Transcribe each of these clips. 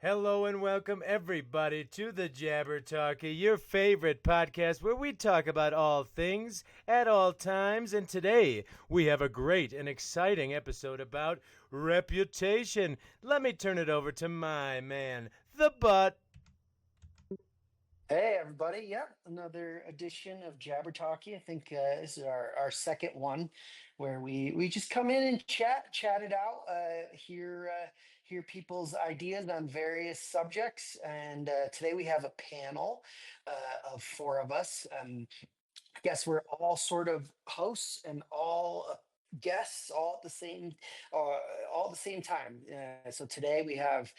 Hello and welcome everybody to the Jabber Talkie, your favorite podcast where we talk about all things at all times. And today we have a great and exciting episode about reputation. Let me turn it over to my man, the Butt. Hey everybody, yeah, another edition of Jabber Talkie. I think this is our second one where we just come in and chat it out, hear people's ideas on various subjects. And today we have a panel of four of us. I guess we're all sort of hosts and all guests all at the same time. So today we have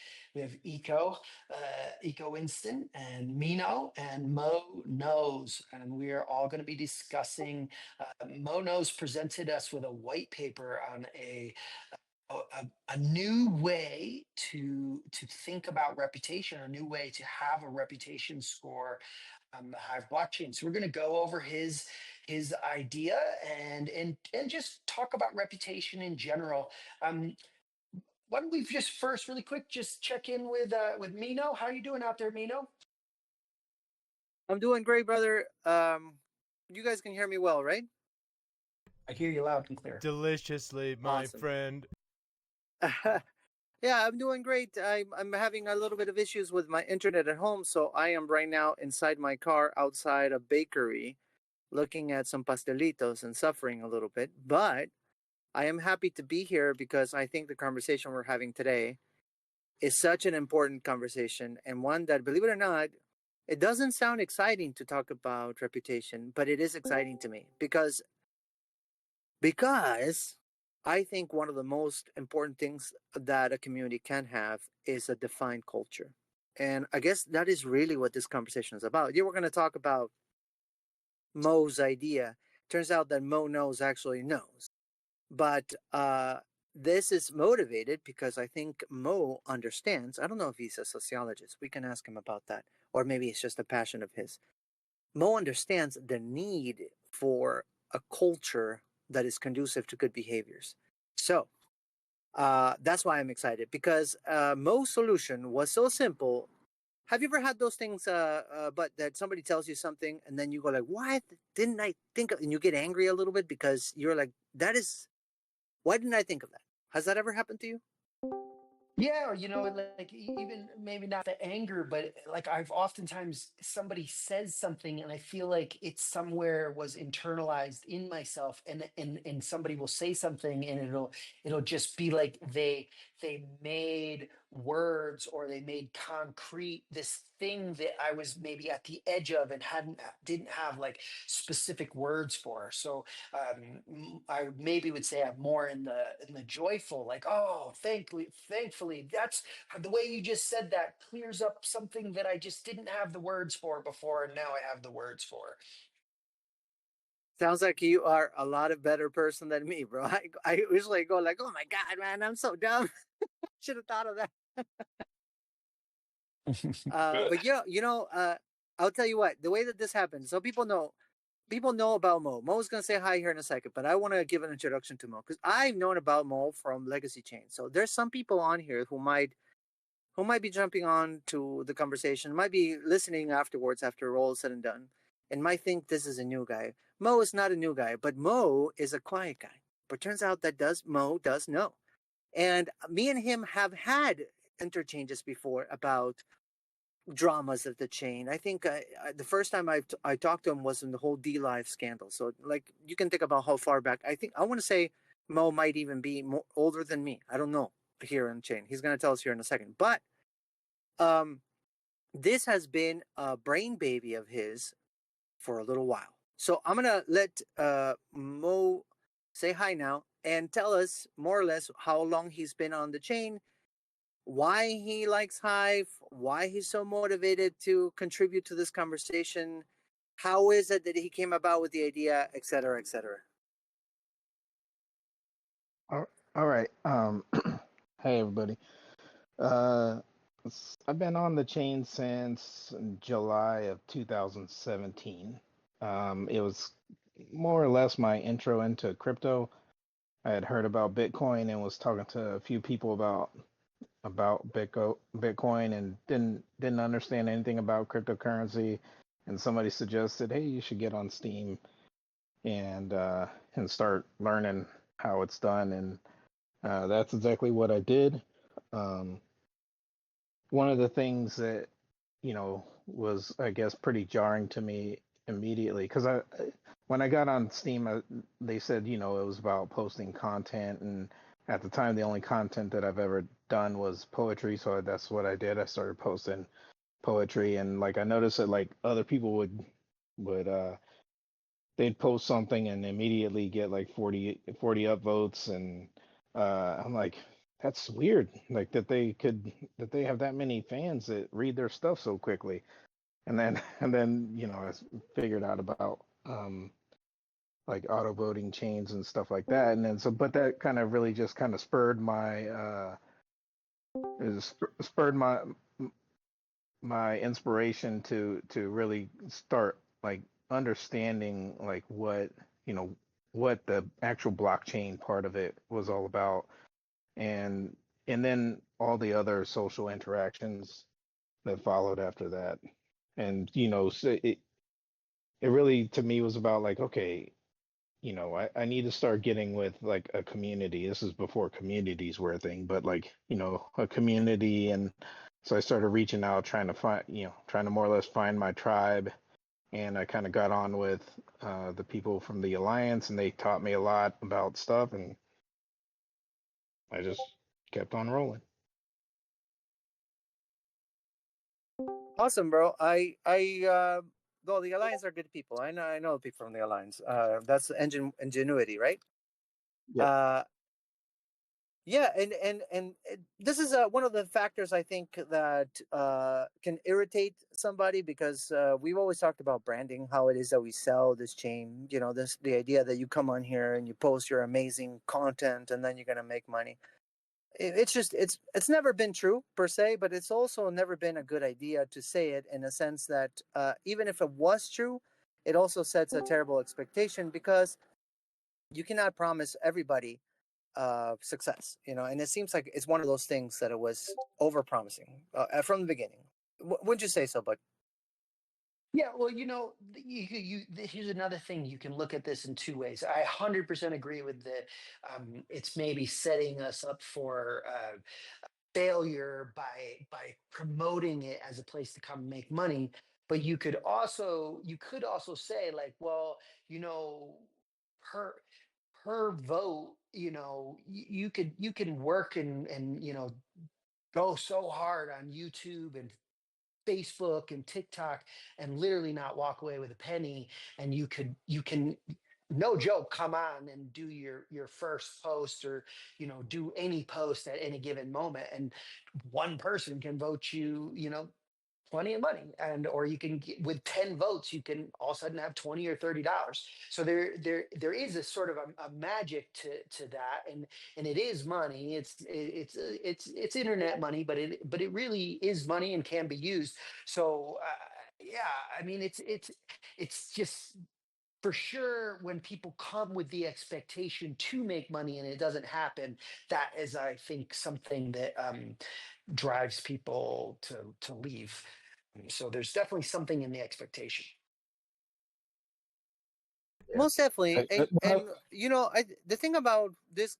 ecoinstant and meno and mo knows, and we are all going to be discussing. Mo knows presented us with a white paper on a new way to think about reputation, a new way to have a reputation score on the Hive blockchain. So we're going to go over his idea and just talk about reputation in general. Um, why don't we just first, really quick, just check in with Mino? How are you doing out there, Mino? I'm doing great, brother. You guys can hear me well, right? I hear you loud and clear. Deliciously, my Awesome. friend. Yeah, I'm doing great. I'm having a little bit of issues with my internet at home, so I am right now inside my car outside a bakery looking at some pastelitos and suffering a little bit. But I am happy to be here because I think the conversation we're having today is such an important conversation, and one that, believe it or not, it doesn't sound exciting to talk about reputation, but it is exciting to me because I think one of the most important things that a community can have is a defined culture. And I guess that is really what this conversation is about. Yeah, we're going to talk about Mo's idea. Turns out that Mo knows actually knows. But this is motivated because I think Mo understands. I don't know if he's a sociologist. We can ask him about that. Or maybe it's just a passion of his. Mo understands the need for a culture that is conducive to good behaviors. So that's why I'm excited, because Mo's solution was so simple. Have you ever had those things, but that somebody tells you something and then you go like, why didn't I think of, and you get angry a little bit because you're like, why didn't I think of that? Has that ever happened to you? Yeah, or like even maybe not the anger, but like I've oftentimes somebody says something and I feel like it's somewhere was internalized in myself, and somebody will say something and it'll just be like they made words or they made concrete this thing that I was maybe at the edge of and didn't have like specific words for. So I maybe would say I'm more in the joyful, like, oh, thankfully, that's the way you just said that clears up something that I just didn't have the words for before, and now I have the words for. Sounds like you are a lot of better person than me, bro. I usually go like, oh my God, man, I'm so dumb. Should have thought of that. But yeah, I'll tell you what, the way that this happens, so people know about Mo. Mo's gonna say hi here in a second, but I want to give an introduction to Mo because I've known about Mo from Legacy Chain. So there's some people on here who might be jumping on to the conversation, might be listening afterwards after all is said and done, and might think this is a new guy. Mo is not a new guy, but Mo is a quiet guy. But turns out that Mo does know. And me and him have had interchanges before about dramas of the chain. I think the first time I talked to him was in the whole DLive scandal. So like you can think about how far back. I think I want to say Mo might even be older than me. I don't know here in chain. He's going to tell us here in a second. But um, this has been a brain baby of his for a little while. So I'm going to let Mo say hi now and tell us more or less how long he's been on the chain, why he likes Hive, why he's so motivated to contribute to this conversation, how is it that he came about with the idea, et cetera, et cetera. All right. Hey everybody. Uh, I've been on the chain since July of 2017. It was more or less my intro into crypto. I had heard about Bitcoin and was talking to a few people about about Bitcoin and didn't understand anything about cryptocurrency, and somebody suggested, hey, you should get on Steam and start learning how it's done, and that's exactly what I did. Um, One of the things that was, I guess, pretty jarring to me immediately, because when I got on Steam, they said it was about posting content, and at the time the only content that I've ever done was poetry, so that's what I did. I started posting poetry, and like I noticed that like other people would they'd post something and immediately get like 40 upvotes, and I'm like, that's weird, like that they have that many fans that read their stuff so quickly. And then I figured out about like auto voting chains and stuff like that, and then but that kind of really just kind of spurred my inspiration to really start like understanding like what the actual blockchain part of it was all about, and then all the other social interactions that followed after that. And so it really to me was about like, okay, I need to start getting with like a community. This is before communities were a thing, but like, a community. And so I started reaching out, trying to find, trying to more or less find my tribe. And I kind of got on with the people from the Alliance, and they taught me a lot about stuff. And I just kept on rolling. Awesome, bro. Well, the Alliance are good people. I know people from the Alliance. That's ingenuity, right? Yep. Yeah, and this is one of the factors I think that can irritate somebody, because we've always talked about branding, how it is that we sell this chain. The idea that you come on here and you post your amazing content and then you're gonna make money. It's never been true per se, but it's also never been a good idea to say it, in a sense that even if it was true, it also sets a terrible expectation, because you cannot promise everybody success, and it seems like it's one of those things that it was over promising from the beginning. Wouldn't you say so, bud? Yeah, well, here's another thing. You can look at this in two ways. I 100% agree with the it's maybe setting us up for failure by promoting it as a place to come make money. But you could also say, like, well, you know per per vote, you can work and go so hard on YouTube and Facebook and TikTok and literally not walk away with a penny. And you can, no joke, come on and do your first post, or do any post at any given moment, and one person can vote you, plenty of money. And or you can get, with 10 votes, you can all of a sudden have 20 or $30. So there is a sort of a magic to that. And it is money. It's internet money, but it really is money and can be used. So yeah, I mean, it's just, for sure, when people come with the expectation to make money and it doesn't happen, that is, I think, something that drives people to leave. So there's definitely something in the expectation. Yeah. Most definitely. I, And the thing about this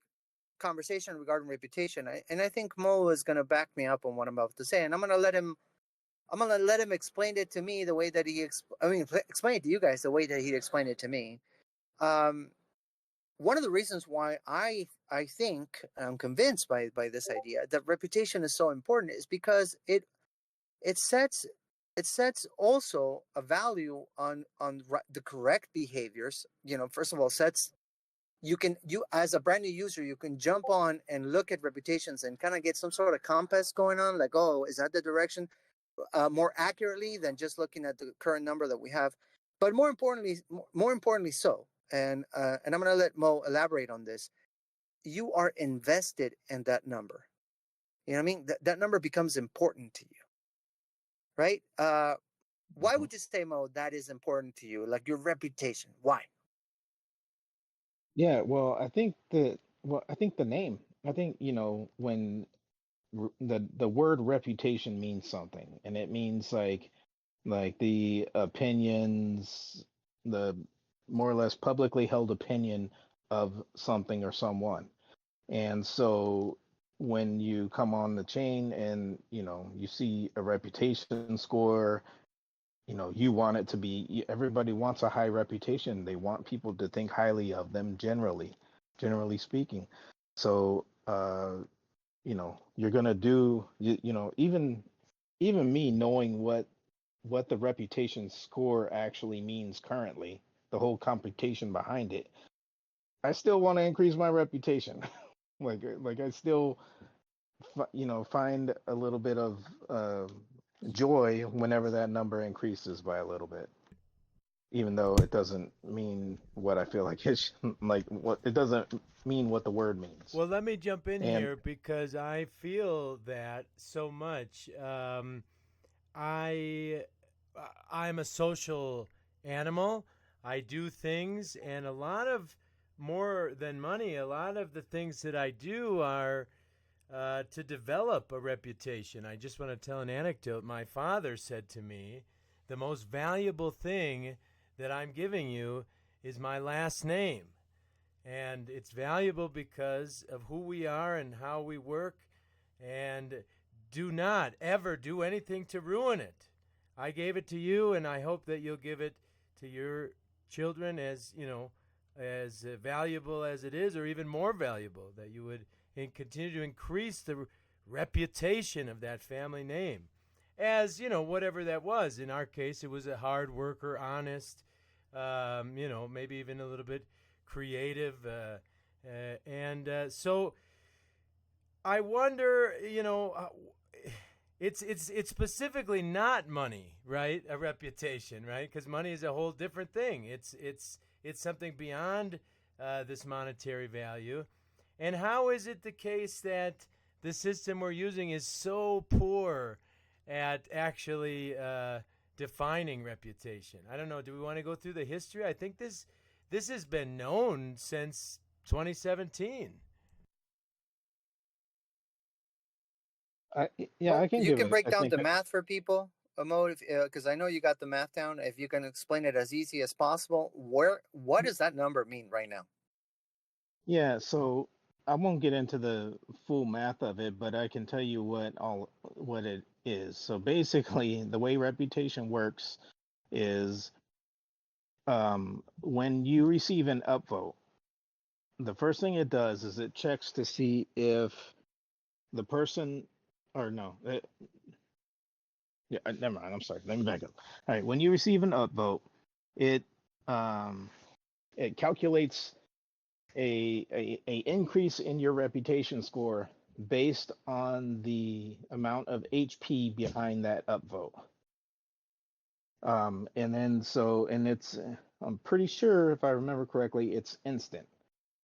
conversation regarding reputation, and I think Mo is going to back me up on what I'm about to say, and I'm gonna let him explain it to me the way that explain it to you guys the way that he explained it to me. Um, One of the reasons why I think I'm convinced by this idea that reputation is so important is because it sets also a value on the correct behaviors. First of all, sets you as a brand new user, you can jump on and look at reputations and kind of get some sort of compass going on, like, oh, is that the direction, more accurately than just looking at the current number that we have. But more importantly so, and I'm going to let Mo elaborate on this. You are invested in that number. You know what I mean? That number becomes important to you, right? Why would you say, Mo, that is important to you? Like your reputation. Why? yeah, well, I think the name. I think, when the word reputation means something, and it means like the opinions, the more or less publicly held opinion of something or someone. And so when you come on the chain and you see a reputation score, you want it to be, everybody wants a high reputation. They want people to think highly of them generally speaking. So you're gonna do even me knowing what the reputation score actually means currently, the whole computation behind it, I still want to increase my reputation. like I still find a little bit of joy whenever that number increases by a little bit, even though it doesn't mean what I feel like it should, like what it doesn't mean what the word means. Well, let me jump in And here because I feel that so much. I I'm a social animal. I do things, and a lot of more than money. A lot of the things that I do are to develop a reputation. I just want to tell an anecdote. My father said to me, "The most valuable thing that I'm giving you is my last name." And it's valuable because of who we are and how we work. And do not ever do anything to ruin it. I gave it to you, and I hope that you'll give it to your children as as valuable as it is, or even more valuable. That you would continue to increase the reputation of that family name, as whatever that was. In our case, it was a hard worker, honest, maybe even a little bit creative, and so I wonder, it's specifically not money, right? A reputation, right? Because money is a whole different thing. It's something beyond this monetary value. And how is it the case that the system we're using is so poor at actually defining reputation? I don't know. Do we want to go through the history? I think this has been known since 2017. Yeah, Well, I can you give can it. break I down think the math for people, Mo, because I know you got the math down. If you can explain it as easy as possible, what does that number mean right now? Yeah, so I won't get into the full math of it, but I can tell you what it is. So basically, the way reputation works is when you receive an upvote, the first thing it does is it checks to see if the person, or no, never mind. I'm sorry. Let me back up. All right, when you receive an upvote, it um, it calculates a increase in your reputation score based on the amount of HP behind that upvote. And then and it's I'm pretty sure if I remember correctly, it's instant.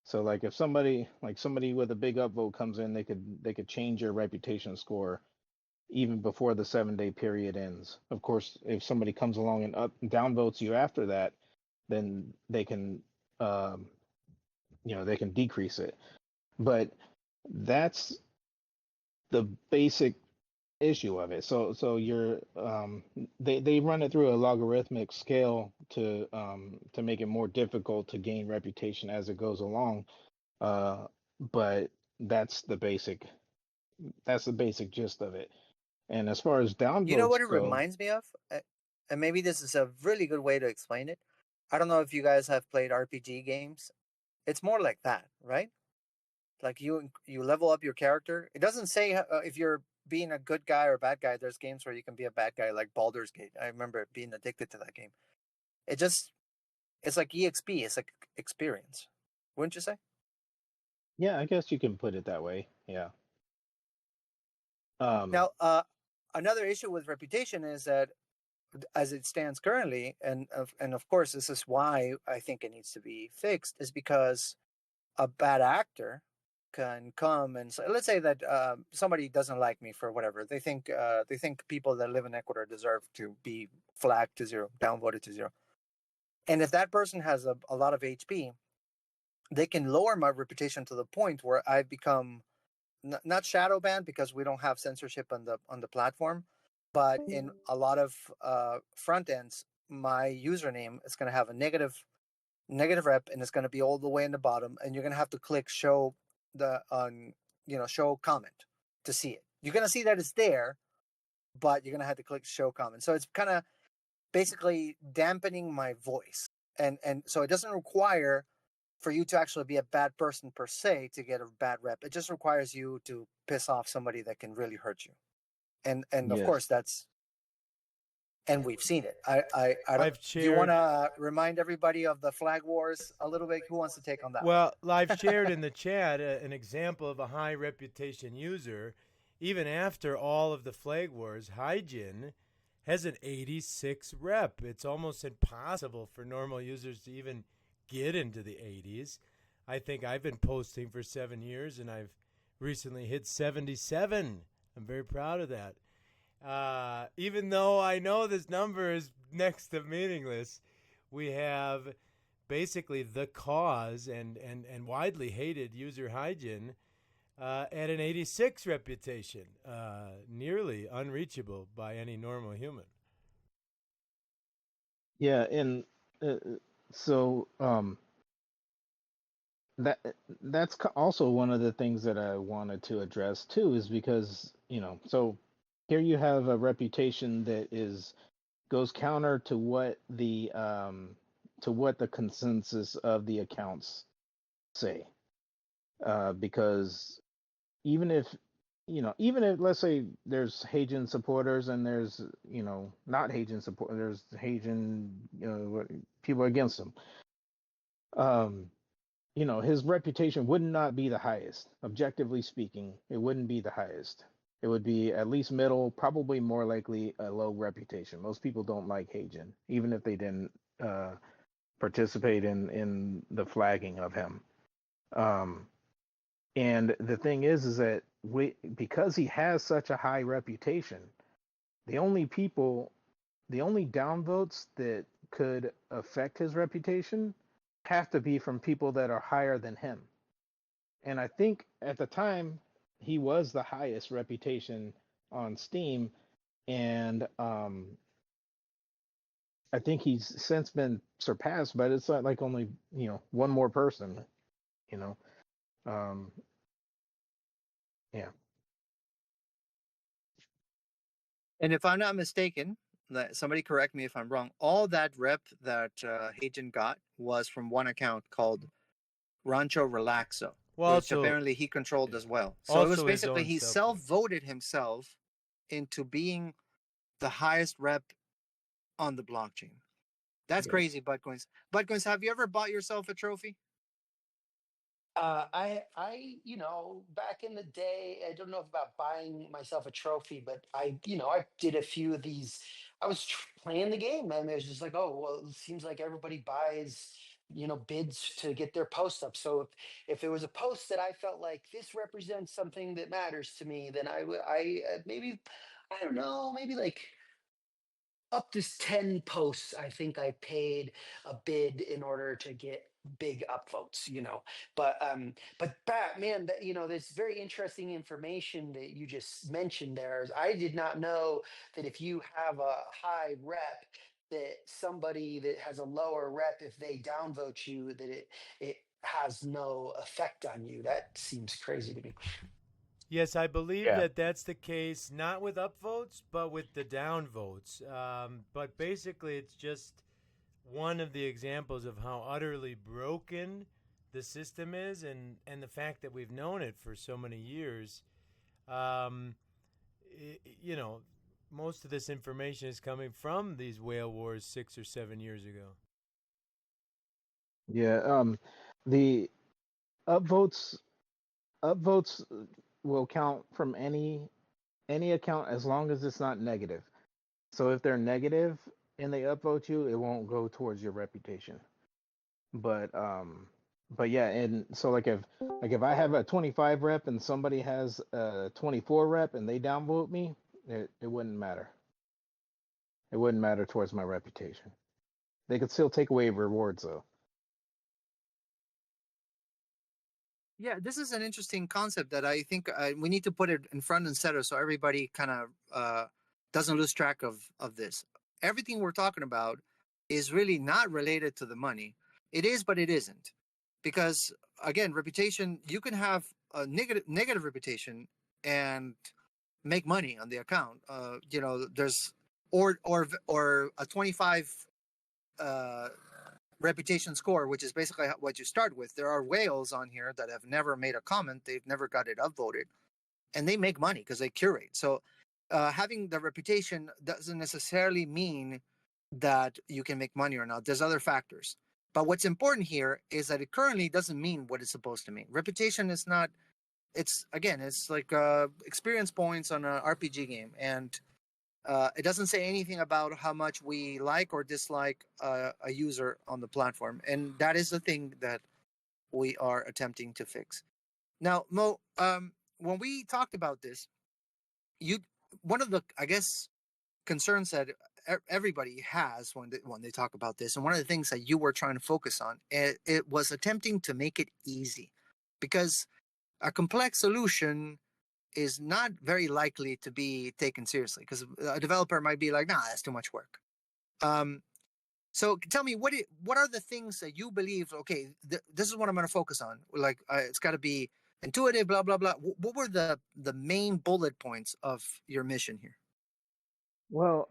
So like if somebody with a big upvote comes in, they could change your reputation score even before the 7-day period ends. Of course, if somebody comes along and downvotes you after that, then they can they can decrease it. But that's the basic issue of it. So you're they run it through a logarithmic scale to make it more difficult to gain reputation as it goes along. But that's the basic gist of it. And as far as You know downvotes what it go, reminds me of? And maybe this is a really good way to explain it. I don't know if you guys have played RPG games. It's more like that, right? Like you level up your character. It doesn't say if you're being a good guy or a bad guy. There's games where you can be a bad guy, like Baldur's Gate. I remember being addicted to that game. It's like EXP. It's like experience, wouldn't you say? yeah, I guess you can put it that way. Yeah. Um, Now, another issue with reputation is that, as it stands currently, and of course, this is why I think it needs to be fixed, is because a bad actor can come and say, let's say that somebody doesn't like me for whatever they think people that live in Ecuador deserve to be flagged to zero, downvoted to zero, and if that person has a lot of HP, they can lower my reputation to the point where I become not shadow banned because we don't have censorship on the platform, but in a lot of front ends, my username is going to have a negative rep, and it's going to be all the way in the bottom, and you're going to have to click show show comment to see it. You're going to see that it's there, but you're going to have to click show comment. So it's kind of basically dampening my voice, and so it doesn't require for you to actually be a bad person per se to get a bad rep. It just requires you to piss off somebody that can really hurt you, and of Yes. course and we've seen it. I don't. I've Do you want shared. to remind everybody of the flag wars a little bit? Who wants to take on that? Well, I've shared in the chat an example of a high reputation user. Even after all of the flag wars, Hygiene has an 86 rep. It's almost impossible for normal users to even get into the 80s. I think I've been posting for 7 years, and I've recently hit 77. I'm very proud of that. Even though I know this number is next to meaningless, we have basically the cause and widely hated user Hygiene at an 86 reputation, nearly unreachable by any normal human. Yeah, and so that's also one of the things that I wanted to address too, is because so here you have a reputation that goes counter to what the consensus of the accounts say, because even if let's say there's Hagen supporters and there's not Hagen support, there's Hagen people against him, his reputation would not be the highest. Objectively speaking, it wouldn't be the highest. It would be at least middle, probably more likely a low reputation. Most people don't like Hagen, even if they didn't participate in the flagging of him. And the thing is that because he has such a high reputation, the only downvotes that could affect his reputation have to be from people that are higher than him. And I think at the time he was the highest reputation on Steam, and I think he's since been surpassed, but it's not like only one more person, yeah. And if I'm not mistaken, somebody correct me if I'm wrong, all that rep that Hagen got was from one account called Rancho Relaxo, Well, which apparently he controlled as well. So it was also his basically own he self-made. self-voted himself into being the highest rep on the blockchain. That's Yes. crazy, Buttcoins. Buttcoins, have you ever bought yourself a trophy? Back in the day, I don't know about buying myself a trophy, but I did a few of these. I was playing the game, and it was just like, oh, well, it seems like everybody buys, bids to get their post up. So if it was a post that I felt like this represents something that matters to me, then maybe, I don't know, maybe like up to 10 posts, I think I paid a bid in order to get big upvotes, but man, that this very interesting information that you just mentioned there is, I did not know that if you have a high rep, that somebody that has a lower rep, if they downvote you, that it has no effect on you. That seems crazy to me. Yes, I believe Yeah. that that's the case, not with upvotes, but with the downvotes. But basically, it's just one of the examples of how utterly broken the system is, and the fact that we've known it for so many years. Um, most of this information is coming from these whale wars 6 or 7 years ago. Yeah. The upvotes will count from any account as long as it's not negative. So if they're negative and they upvote you, it won't go towards your reputation. But yeah, and so like if I have a 25 rep and somebody has a 24 rep and they downvote me, it wouldn't matter. It wouldn't matter towards my reputation. They could still take away rewards though. Yeah, this is an interesting concept that I think we need to put it in front and center so everybody kind of doesn't lose track of this. Everything we're talking about is really not related to the money. It is, but it isn't, because again, reputation. You can have a negative reputation and make money on the account. There's or a 25 uh, reputation score, which is basically what you start with. There are whales on here that have never made a comment, they've never got it upvoted, and they make money because they curate. So having the reputation doesn't necessarily mean that you can make money or not. There's other factors. But what's important here is that it currently doesn't mean what it's supposed to mean. Reputation is not, it's like experience points on an RPG game. And it doesn't say anything about how much we like or dislike a user on the platform. And that is the thing that we are attempting to fix. Now, Mo, when we talked about this, one of the, I guess, concerns that everybody has when they talk about this, and one of the things that you were trying to focus on, it was attempting to make it easy, because a complex solution is not very likely to be taken seriously, because a developer might be like, nah, that's too much work. So tell me, what are the things that you believe, okay, this is what I'm going to focus on, like it's got to be intuitive, blah blah blah. What were the main bullet points of your mission here? Well,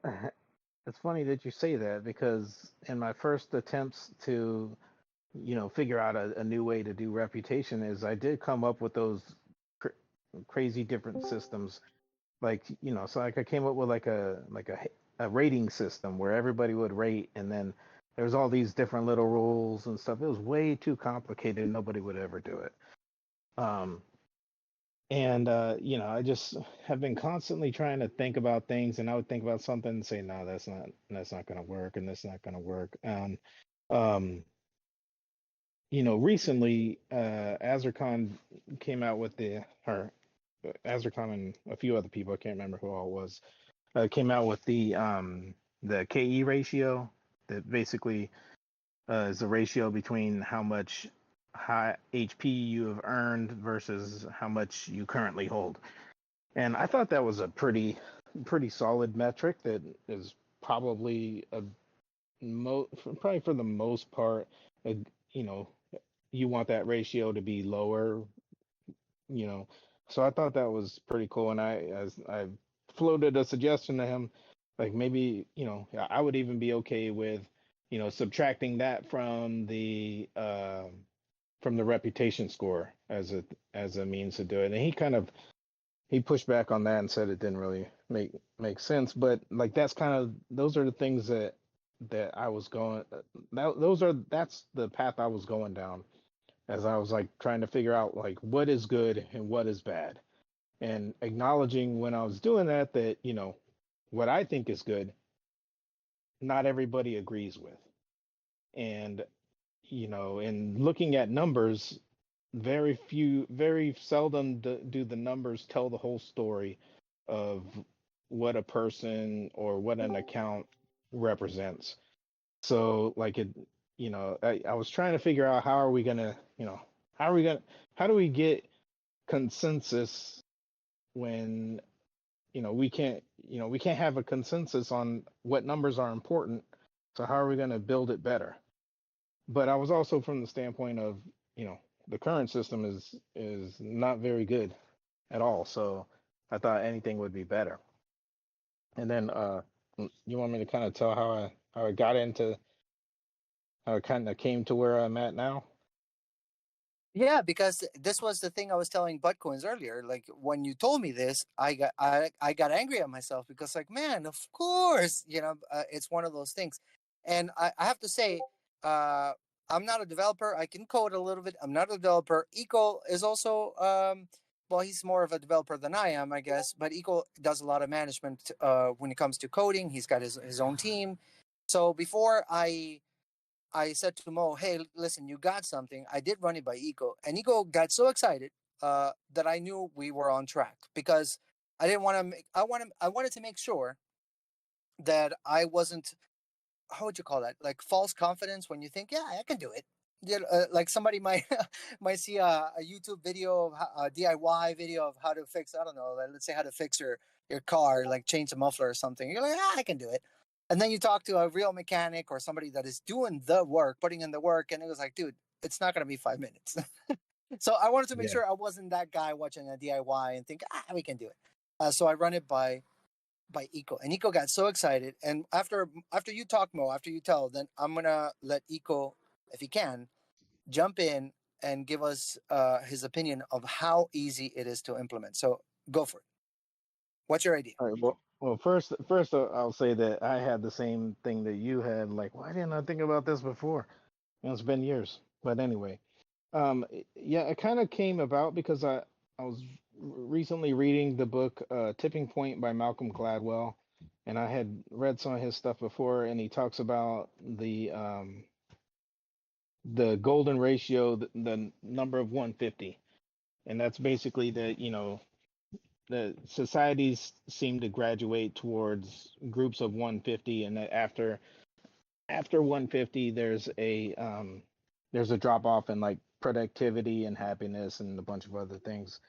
it's funny that you say that, because in my first attempts to, figure out a new way to do reputation, is I did come up with those crazy different systems, like, so like I came up with like a rating system where everybody would rate, and then there's all these different little rules and stuff. It was way too complicated. Nobody would ever do it. And I just have been constantly trying to think about things, and I would think about something and say, no, that's not going to work, and that's not going to work. And recently, Azercon came out with Azercon and a few other people, I can't remember who all it was, came out with the KE ratio, that basically is the ratio between how much high HP you have earned versus how much you currently hold. And I thought that was a pretty solid metric that is probably probably for the most part, you want that ratio to be lower, So I thought that was pretty cool, and I floated a suggestion to him, like maybe I would even be okay with subtracting that from the reputation score as a means to do it. And he pushed back on that and said it didn't really make sense. But like those are the things that I was going. That's the path I was going down, as I was like trying to figure out like what is good and what is bad, and acknowledging when I was doing that what I think is good, not everybody agrees with. And in looking at numbers, very seldom do the numbers tell the whole story of what a person or what an account represents. So like I was trying to figure out how do we get consensus when we can't have a consensus on what numbers are important. So how are we going to build it better? But I was also from the standpoint of the current system is not very good at all. So I thought anything would be better. And then you want me to kind of tell how I got into how I kind of came to where I'm at now? Yeah, because this was the thing I was telling buttcoins earlier. Like when you told me this, I got angry at myself, because like, man, of course, it's one of those things. And I have to say, I'm not a developer. I can code a little bit. I'm not a developer. Eco is also well, he's more of a developer than I am, I guess. But Eco does a lot of management when it comes to coding. He's got his own team. So before I said to Mo, hey, listen, you got something. I did run it by Eco, and Eco got so excited that I knew we were on track, because I didn't want to make, I wanted to make sure that I wasn't, how would you call that? Like false confidence, when you think, yeah, I can do it. like somebody might might see a YouTube video of a DIY video of how to fix, I don't know, let's say how to fix your car, like change the muffler or something. You're like, I can do it. And then you talk to a real mechanic or somebody that is doing the work, putting in the work, and it was like, dude, it's not going to be 5 minutes. So I wanted to make Yeah. sure I wasn't that guy watching a DIY and think, we can do it. So I run it by Eco, and Eco got so excited. And after you talk, Mo, after you tell, then I'm gonna let Eco, if he can, jump in and give us his opinion of how easy it is to implement. So go for it. What's your idea? All right. Well, first, I'll say that I had the same thing that you had. Like, why didn't I think about this before? It's been years. But anyway, yeah, it kind of came about because I was recently reading the book Tipping Point by Malcolm Gladwell, and I had read some of his stuff before, and he talks about the golden ratio, the number of 150, and that's basically that the societies seem to graduate towards groups of 150, and that after 150 there's a drop off in like productivity and happiness and a bunch of other things,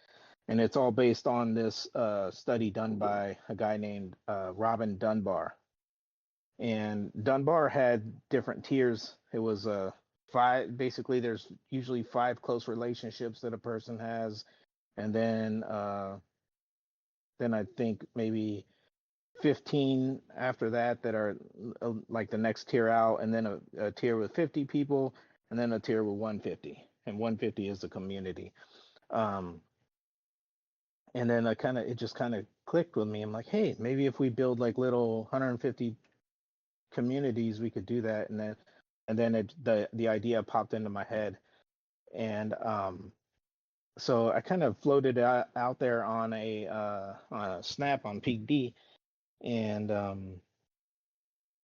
and it's all based on this study done by a guy named Robin Dunbar. And Dunbar had different tiers. It was five. Basically, there's usually five close relationships that a person has, and then I think maybe 15 after that are like the next tier out, and then a tier with 50 people, and then a tier with 150, and 150 is the community. Um, and then it just kind of clicked with me. I'm like, hey, maybe if we build like little 150 communities, we could do that. The idea popped into my head, and so I kind of floated out there on a snap on Peak D, and I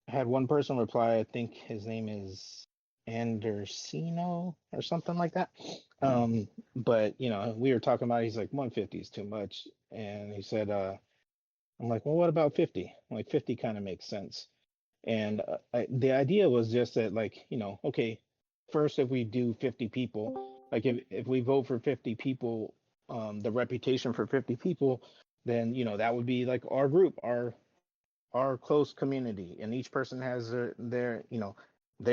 had one person reply. I think his name is Andersino or something like that. But we were talking about. He's like 150 is too much, and he said, I'm like, well, what about 50? I'm like 50 kind of makes sense. And the idea was just that, like, okay, first, if we do 50 people, like if we vote for 50 people, the reputation for 50 people, then, that would be like our group, our close community, and each person has their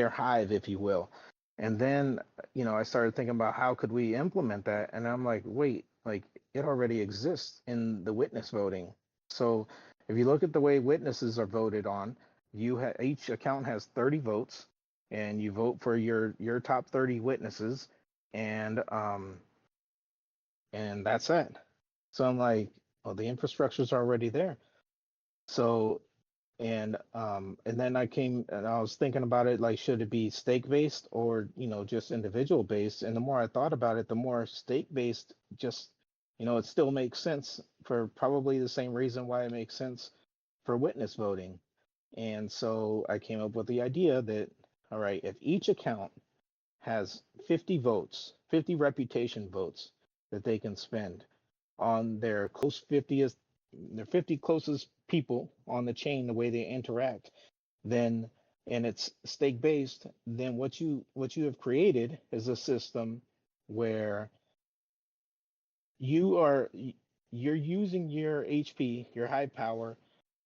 hive, if you will. And then, I started thinking about how could we implement that, and I'm like, wait, like it already exists in the witness voting. So if you look at the way witnesses are voted on, each account has 30 votes, and you vote for your top 30 witnesses, and that's it. So I'm like, well, the infrastructure's already there. So and then I was thinking about it, like, should it be stake based or just individual based? And the more I thought about it, the more stake based just it still makes sense for probably the same reason why it makes sense for witness voting. And so I came up with the idea that, all right, if each account has 50 votes, 50 reputation votes that they can spend on their 50 closest people on the chain, the way they interact, then, and it's stake based, then what you have created is a system where you're using your HP, your high power,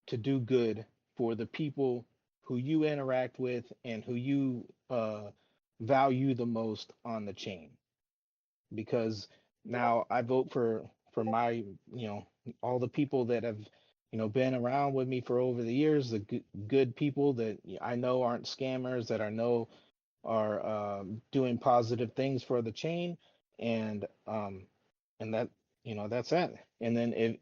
to do good for the people who you interact with and who you value the most on the chain. Because now I vote for my all the people that have been around with me for over the years, the good people that I know aren't scammers, that I know are doing positive things for the chain, and that that's it. And then if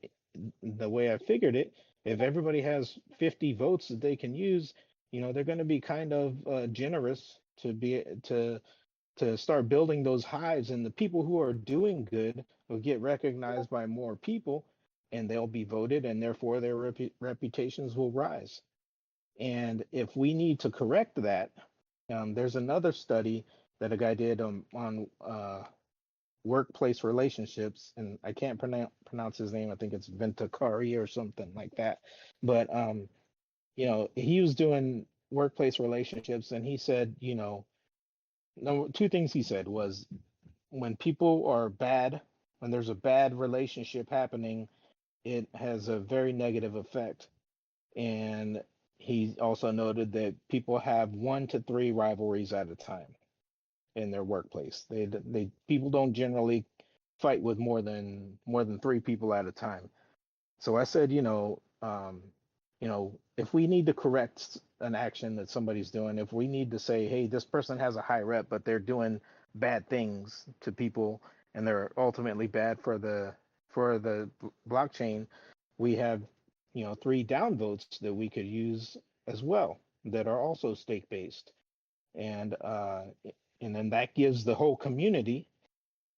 the way I figured it, if everybody has 50 votes that they can use, they're going to be kind of generous to start building those hives, and the people who are doing good will get recognized by more people, and they'll be voted, and therefore their reputations will rise. And if we need to correct that, there's another study that a guy did on workplace relationships, and I can't pronounce his name. I think it's Ventakari or something like that. But he was doing workplace relationships, and he said, no, two things he said was when people are bad, when there's a bad relationship happening, it has a very negative effect. And he also noted that people have 1 to 3 rivalries at a time in their workplace. They people don't generally fight with more than 3 people at a time. So I said, if we need to correct an action that somebody's doing, if we need to say, hey, this person has a high rep, but they're doing bad things to people, and they're ultimately bad for the blockchain, we have 3 downvotes that we could use as well that are also stake based, and then that gives the whole community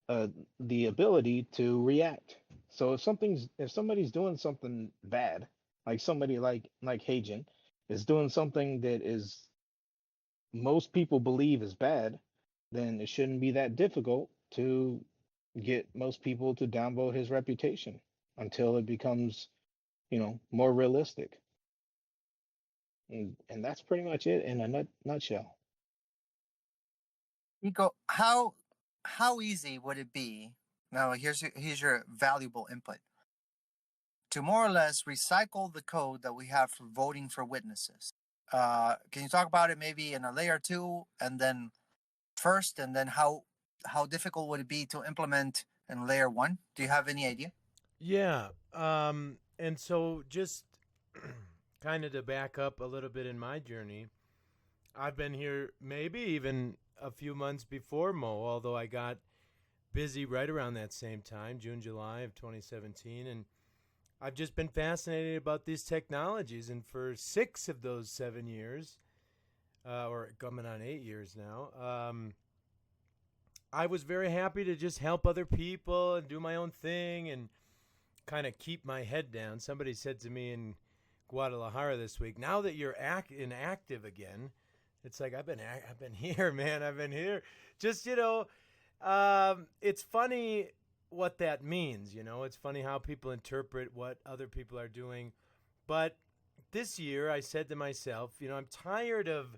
uh, the ability to react. So if somebody's doing something bad, like somebody like Hagen is doing something that is most people believe is bad, then it shouldn't be that difficult to get most people to downvote his reputation until it becomes, more realistic. And that's pretty much it in a nutshell. Nico, how easy would it be? Now, here's your valuable input to more or less recycle the code that we have for voting for witnesses. Can you talk about it maybe in a layer 2, and then first, and then how difficult would it be to implement in layer 1? Do you have any idea? Yeah. And so just kind of to back up a little bit in my journey, I've been here maybe even a few months before Mo, although I got busy right around that same time, June, July of 2017. And I've just been fascinated about these technologies. And for 6 of those 7 years, or coming on 8 years now, I was very happy to just help other people and do my own thing and kind of keep my head down. Somebody said to me in Guadalajara this week, now that you're inactive again, it's like I've been here, man. I've been here. Just it's funny what that means. It's funny how people interpret what other people are doing. But this year, I said to myself, I'm tired of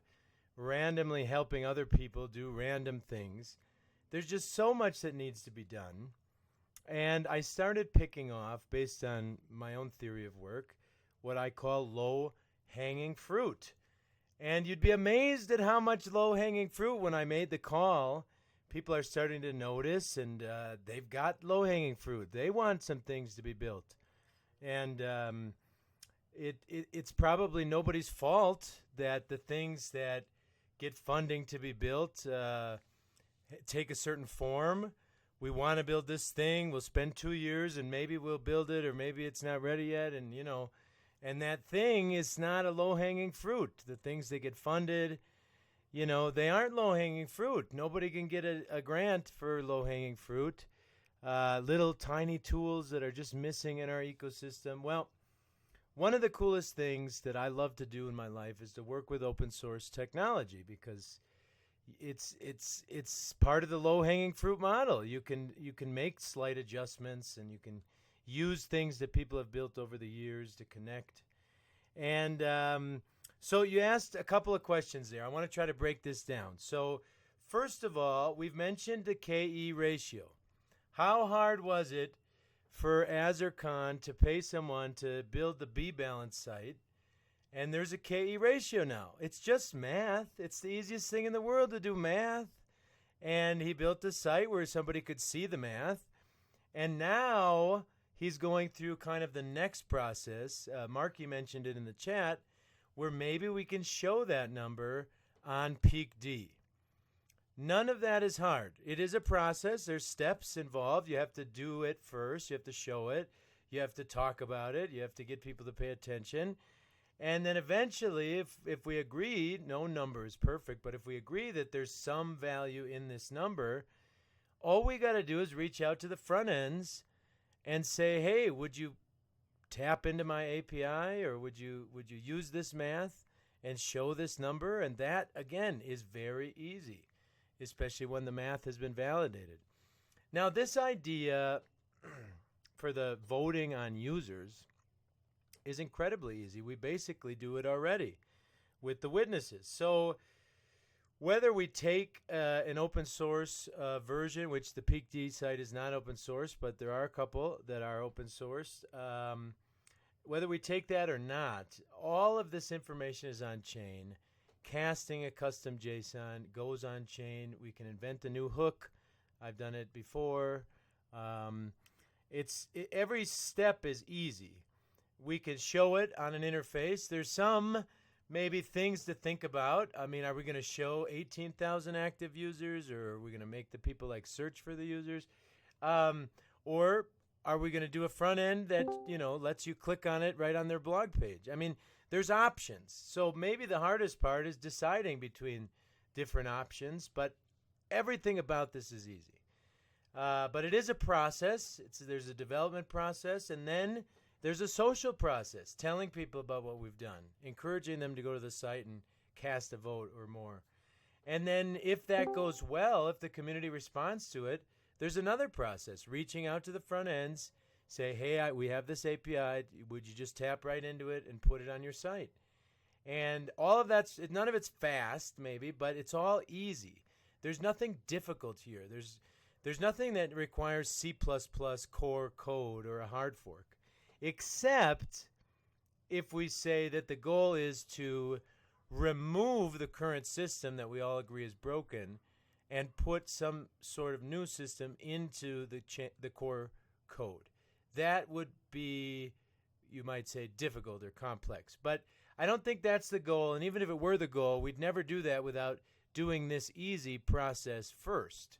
randomly helping other people do random things. There's just so much that needs to be done. And I started picking off, based on my own theory of work, what I call low-hanging fruit. And you'd be amazed at how much low-hanging fruit when I made the call. People are starting to notice, and they've got low-hanging fruit. They want some things to be built. And it's probably nobody's fault that the things that get funding to be built take a certain form. We want to build this thing. We'll spend 2 years, and maybe we'll build it, or maybe it's not ready yet. And, and that thing is not a low-hanging fruit. The things that get funded, they aren't low-hanging fruit. Nobody can get a grant for low-hanging fruit. Little tiny tools that are just missing in our ecosystem. Well, one of the coolest things that I love to do in my life is to work with open source technology, because it's part of the low-hanging fruit model. You can make slight adjustments, and you can use things that people have built over the years to connect. And so you asked a couple of questions there. I want to try to break this down. So first of all, we've mentioned the KE ratio. How hard was it for Azercon to pay someone to build the B-Balance site? And there's a KE ratio now. It's just math. It's the easiest thing in the world to do math. And he built a site where somebody could see the math. And now he's going through kind of the next process. Marky mentioned it in the chat, where maybe we can show that number on Peak D. None of that is hard. It is a process. There's steps involved. You have to do it first. You have to show it. You have to talk about it. You have to get people to pay attention. And then eventually, if we agree, no number is perfect, but if we agree that there's some value in this number, all we got to do is reach out to the front ends and say, hey, would you tap into my API, or would you use this math and show this number? And that, again, is very easy, especially when the math has been validated. Now, this idea for the voting on users is incredibly easy. We basically do it already with the witnesses. So whether we take an open source version, which the PeakD site is not open source, but there are a couple that are open source, whether we take that or not, all of this information is on chain. Casting a custom JSON goes on chain. We can invent a new hook. I've done it before. Every step is easy. We can show it on an interface. There's some maybe things to think about. I mean, are we going to show 18,000 active users, or are we going to make the people like search for the users? Or are we going to do a front end that, lets you click on it right on their blog page? I mean, there's options. So maybe the hardest part is deciding between different options, but everything about this is easy. But it is a process. There's a development process, and then there's a social process, telling people about what we've done, encouraging them to go to the site and cast a vote or more. And then if that goes well, if the community responds to it, there's another process, reaching out to the front ends, say, hey, we have this API. Would you just tap right into it and put it on your site? And all of that's, none of it's fast, maybe, but it's all easy. There's nothing difficult here. There's nothing that requires C++ core code or a hard fork, except if we say that the goal is to remove the current system that we all agree is broken and put some sort of new system into the core code. That would be, you might say, difficult or complex. But I don't think that's the goal, and even if it were the goal, we'd never do that without doing this easy process first.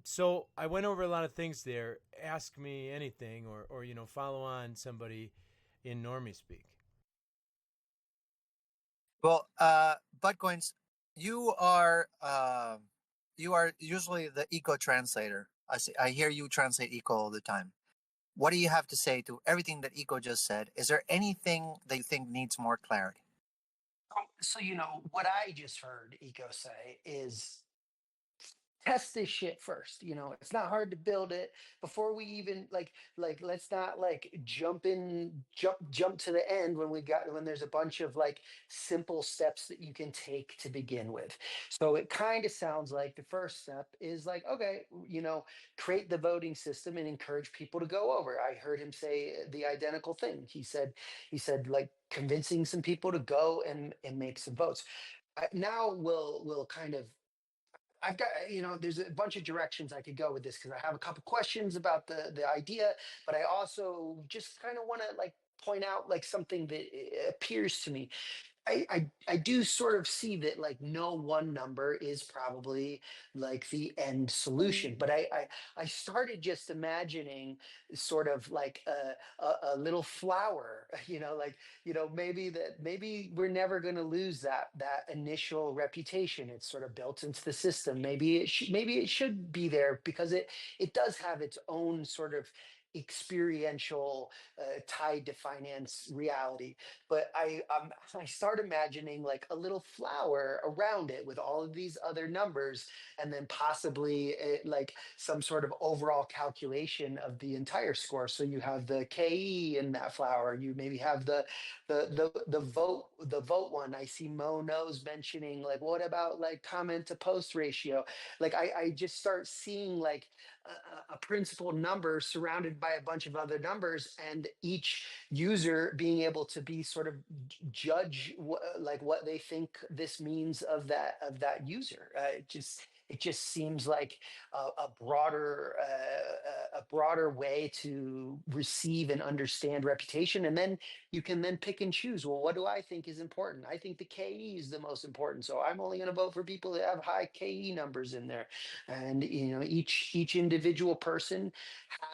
So I went over a lot of things there. Ask me anything, or follow on somebody in normie speak. Well, buttcoins, you are usually the eco translator. I hear you translate eco all the time. What do you have to say to everything that eco just said? Is there anything that you think needs more clarity? So, what I just heard Eco say is test this shit first. It's not hard to build it before we even let's not jump to the end when there's a bunch of simple steps that you can take to begin with. So it kind of sounds like the first step is okay, create the voting system and encourage people to go over. I heard him say the identical thing. He said convincing some people to go and make some votes. Now we'll kind of, I've got, there's a bunch of directions I could go with this because I have a couple questions about the idea, but I also just kind of want to point out something that appears to me. I do sort of see that no one number is probably the end solution, but I started just imagining sort of a little flower, maybe we're never going to lose that initial reputation. It's sort of built into the system. Maybe it should be there because it does have its own sort of experiential tied to finance reality. But I start imagining a little flower around it with all of these other numbers, and then possibly some sort of overall calculation of the entire score. So you have the KE in that flower. You maybe have the vote one. I see Mo knows mentioning what about comment to post ratio. I just start seeing a principal number surrounded by a bunch of other numbers, and each user being able to be sort of judge what they think this means of that user. It just seems like a broader way to receive and understand reputation, and then you can then pick and choose. Well, what do I think is important? I think the KE is the most important, so I'm only going to vote for people that have high KE numbers in there. And each individual person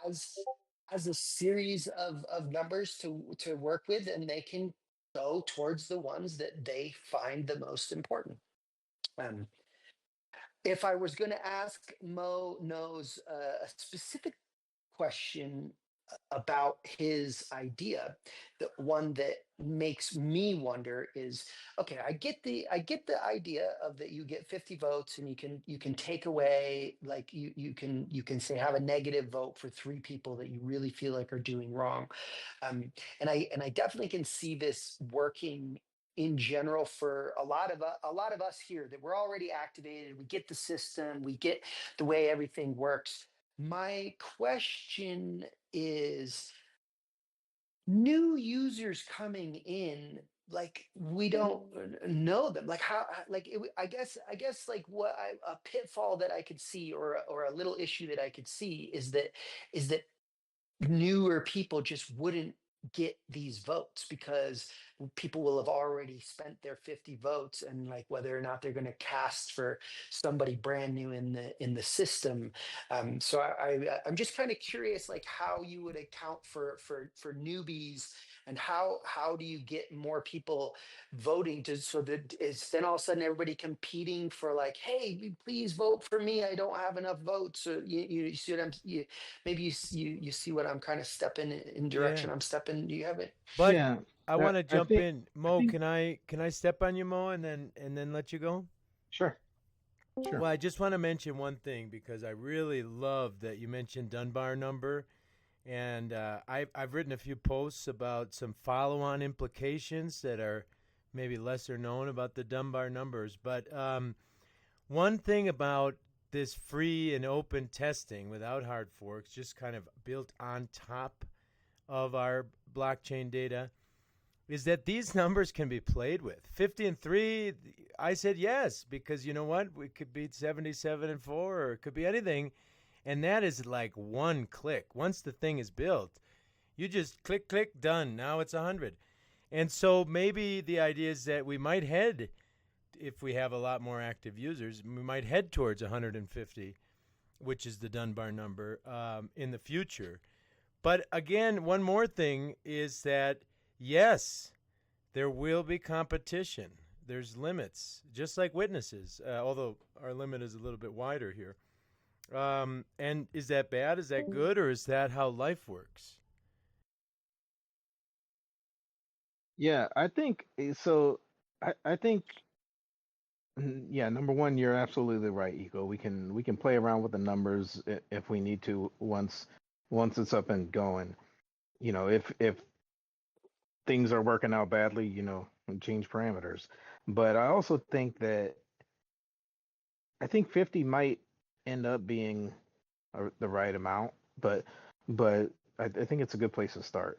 has a series of numbers to work with, and they can go towards the ones that they find the most important. If I was going to ask Mo knows a specific question about his idea, the one that makes me wonder is, okay, I get the idea of that you get 50 votes and you can take away you can say have a negative vote for 3 people that you really feel like are doing wrong. And I definitely can see this working in general for a lot of us here that we're already activated. We get the system, we get the way everything works. My question is, new users coming in, like we don't know them, like like I guess like what a pitfall that I could see, or a little issue that I could see is that newer people just wouldn't get these votes because people will have already spent their 50 votes, and like whether or not they're going to cast for somebody brand new in the system. So I'm just kind of curious, like how you would account for newbies, and how do you get more people voting, to so that it's then all of a sudden everybody competing for, like, hey, please vote for me, I don't have enough votes. So you see what maybe you see what I'm kind of stepping in Yeah. direction I'm stepping. Do you have it? But Yeah, I want to I jump think in. I Mo, think can I step on you, Mo, and then let you go? sure, sure. Well, I just want to mention one thing because I really love that you mentioned Dunbar number, and I've written a few posts about some follow-on implications that are maybe lesser known about the Dunbar numbers. But one thing about this free and open testing without hard forks, just kind of built on top of our blockchain data, is that these numbers can be played with. 50 and 3, I said yes, because you know what? We could beat 77 and 4, or it could be anything. And that is like one click. Once the thing is built, you just click, click, done. Now it's 100. And so maybe the idea is that we might head, if we have a lot more active users, we might head towards 150, which is the Dunbar number, in the future. But again, one more thing is that, yes, there will be competition. There's limits, just like witnesses, although our limit is a little bit wider here. And is that bad? Is that good? Or is that how life works? Yeah, I think so. I think yeah. Number one, you're absolutely right, Ego. We can play around with the numbers if we need to once it's up and going. If things are working out badly, change parameters. But I also think that I think 50 might end up being the right amount, but I think it's a good place to start.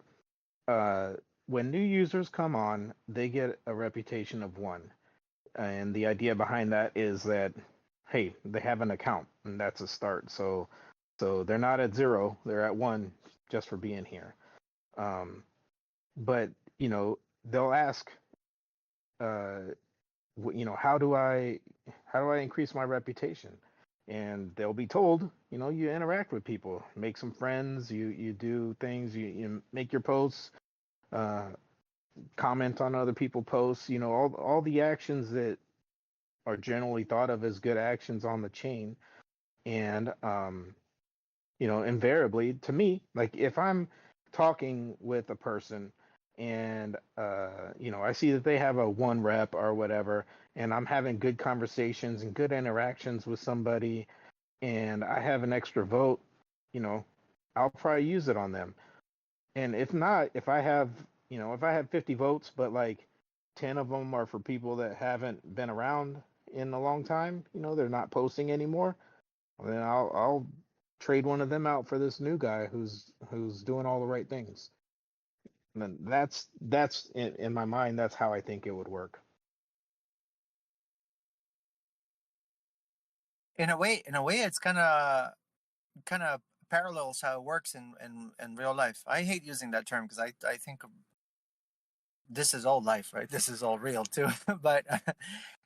Uh, when new users come on, they get a reputation of one, and the idea behind that is that, hey, they have an account, and that's a start. So they're not at zero; they're at one just for being here. Um, but they'll ask, uh, how do I increase my reputation? And they'll be told, you interact with people, make some friends, you do things, you make your posts, uh, comment on other people posts, all the actions that are generally thought of as good actions on the chain. And invariably, to me, like if I'm talking with a person and I see that they have a one rep or whatever, and I'm having good conversations and good interactions with somebody, and I have an extra vote, I'll probably use it on them. And if not, if I have 50 votes, but like 10 of them are for people that haven't been around in a long time, they're not posting anymore, then I'll trade one of them out for this new guy who's doing all the right things. And then that's in my mind, that's how I think it would work. In a way, it's kind of parallels how it works in real life. I hate using that term because I think this is all life, right? This is all real too. But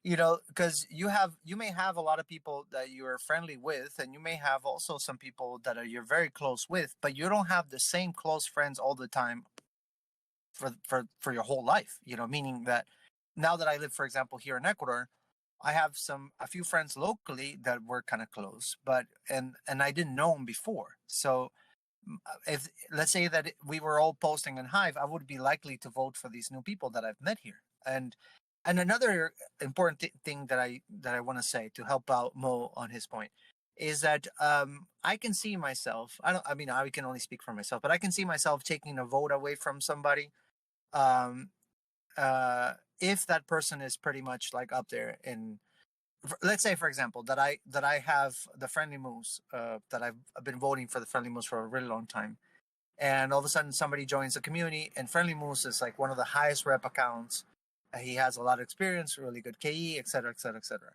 because you may have a lot of people that you're friendly with, and you may have also some people that you're very close with, but you don't have the same close friends all the time for your whole life. Meaning that now that I live, for example, here in Ecuador, I have a few friends locally that were kind of close, but and I didn't know them before. So if let's say that we were all posting in Hive, I would be likely to vote for these new people that I've met here. And another important thing that I want to say to help out Mo on his point is that I can see myself. I can only speak for myself, but I can see myself taking a vote away from somebody. Um, if that person is pretty much like up there in, let's say for example that I have the friendly moves, that I've been voting for the friendly moves for a really long time, and all of a sudden somebody joins the community, and friendly moves is like one of the highest rep accounts. He has a lot of experience, really good KE, etc., etc., etc.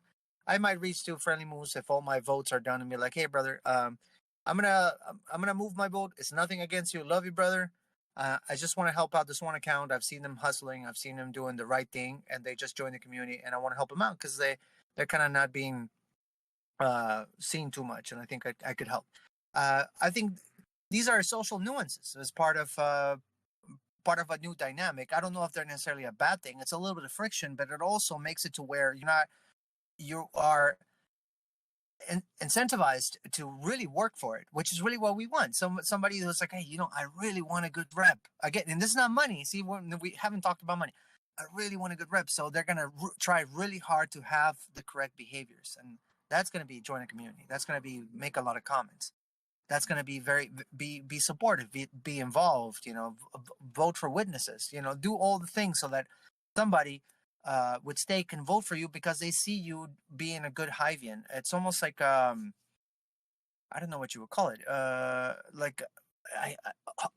I might reach to friendly moves if all my votes are done and be like, hey brother, I'm gonna move my vote. It's nothing against you, love you brother. I just want to help out this one account. I've seen them hustling, I've seen them doing the right thing, and they just joined the community, and I want to help them out because they're kind of not being seen too much, and I think I could help. I think these are social nuances as part of a new dynamic. I don't know if they're necessarily a bad thing. It's a little bit of friction, but it also makes it to where you are incentivized to really work for it, which is really what we want. Somebody who's like, hey, I really want a good rep. Again, and this is not money. See, we haven't talked about money. I really want a good rep, so they're gonna try really hard to have the correct behaviors, and that's gonna be join a community. That's gonna be make a lot of comments. That's going to be be supportive, be involved, vote for witnesses, do all the things so that somebody with stake can vote for you because they see you being a good Hivian. It's almost like I don't know what you would call it, like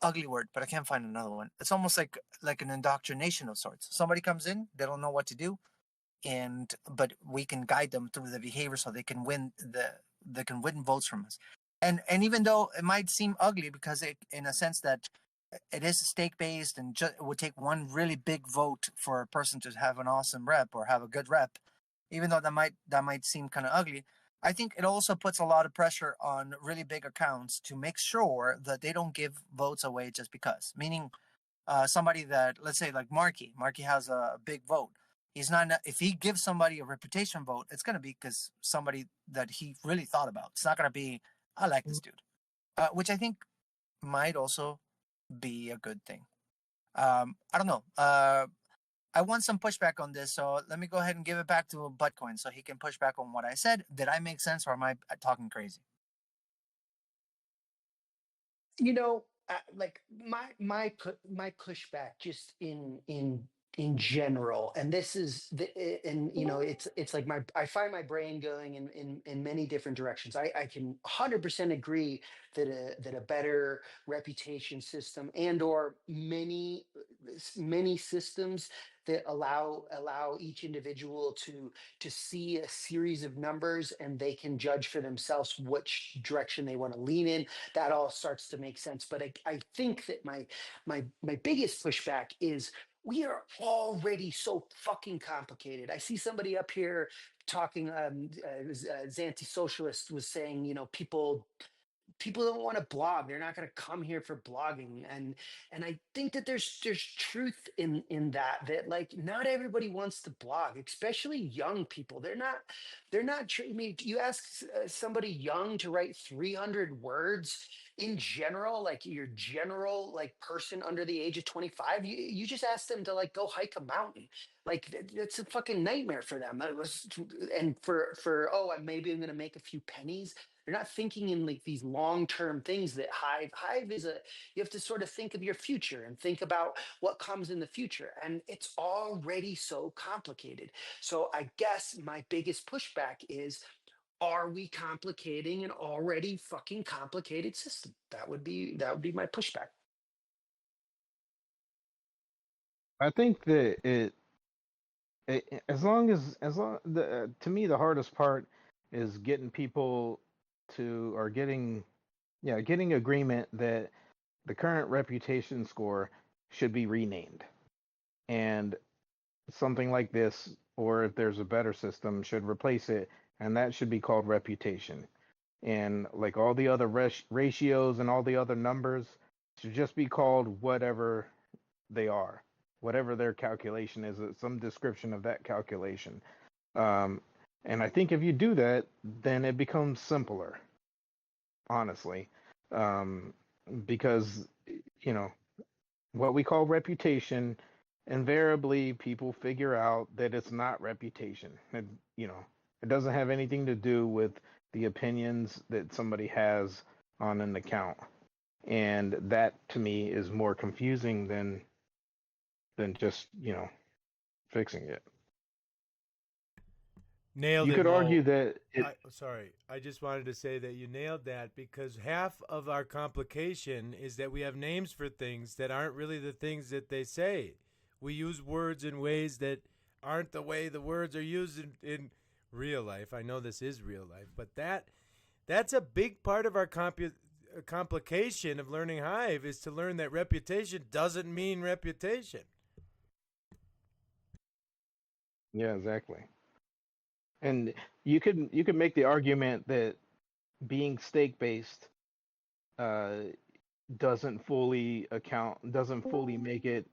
ugly word, but I can't find another one. It's almost like an indoctrination of sorts. Somebody comes in, they don't know what to do, but we can guide them through the behavior so they can win votes from us. And even though it might seem ugly because in a sense that it is stake based and it would take one really big vote for a person to have an awesome rep or have a good rep, even though that might seem kind of ugly, I think it also puts a lot of pressure on really big accounts to make sure that they don't give votes away just because. Meaning, somebody that, let's say like Marky has a big vote. He's not, if he gives somebody a reputation vote, it's going to be because somebody that he really thought about. It's not going to be, I like this dude, which I think might also be a good thing. I don't know. I want some pushback on this, so let me go ahead and give it back to Buttcoin so he can push back on what I said. Did I make sense, or am I talking crazy? Like my pushback just in general, and this is and it's like I find my brain going in many different directions. I can 100% agree that a better reputation system and/or many systems that allow each individual to see a series of numbers, and they can judge for themselves which direction they want to lean in. That all starts to make sense. But I think that my biggest pushback is we are already so fucking complicated. I see somebody up here talking, Zanti Socialist was saying, people don't want to blog. They're not going to come here for blogging. And I think that there's truth in that like not everybody wants to blog, especially young people. They're not I mean, you ask somebody young to write 300 words in general, like your general like person under the age of 25, you just ask them to like go hike a mountain. Like that's a fucking nightmare for them. And for maybe I'm going to make a few pennies. They're not thinking in like these long-term things that Hive is you have to sort of think of your future and think about what comes in the future. And it's already so complicated. So I guess my biggest pushback is, are we complicating an already fucking complicated system? That would be my pushback. I think that to me the hardest part is getting people to or getting agreement that the current reputation score should be renamed, and something like this, or if there's a better system, should replace it, and that should be called reputation. And like all the other ratios and all the other numbers should just be called whatever they are, whatever their calculation is, some description of that calculation. Um, and I think if you do that, then it becomes simpler, honestly, um, because what we call reputation, invariably people figure out that it's not reputation. It doesn't have anything to do with the opinions that somebody has on an account, and that to me is more confusing than just fixing it. Nailed You it, could Mo. argue that Sorry, I just wanted to say that you nailed that, because half of our complication is that we have names for things that aren't really the things that they say. We use words in ways that aren't the way the words are used in real life. I know this is real life, but that's a big part of our complication of learning Hive, is to learn that reputation doesn't mean reputation. yeah, exactly. And you could make the argument that being stake based uh, doesn't fully make it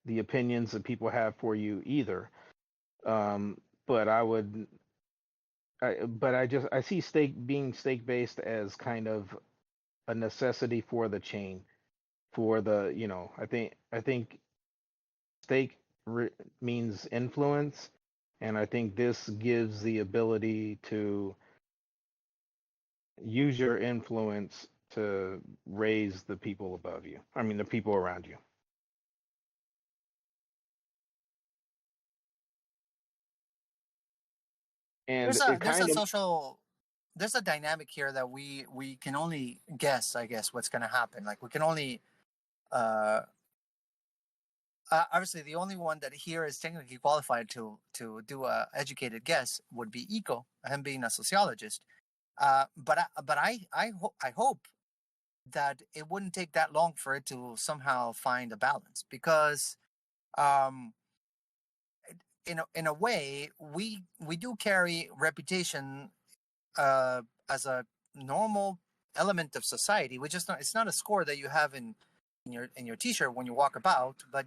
the opinions that people have for you either. Um, but I see stake based as kind of a necessity for the chain, for the I think stake means influence, and I think this gives the ability to use your influence to raise the people above you. I mean, the people around you. And it There's a kind of social there's a dynamic here that we can only guess, I guess, what's going to happen. Like we can only uh obviously the only one that here is technically qualified to do a educated guess would be Eco, him being a sociologist. I hope that it wouldn't take that long for it to somehow find a balance, because um in a way we do carry reputation as a normal element of society. We just not, it's not a score that you have in your t-shirt when you walk about, but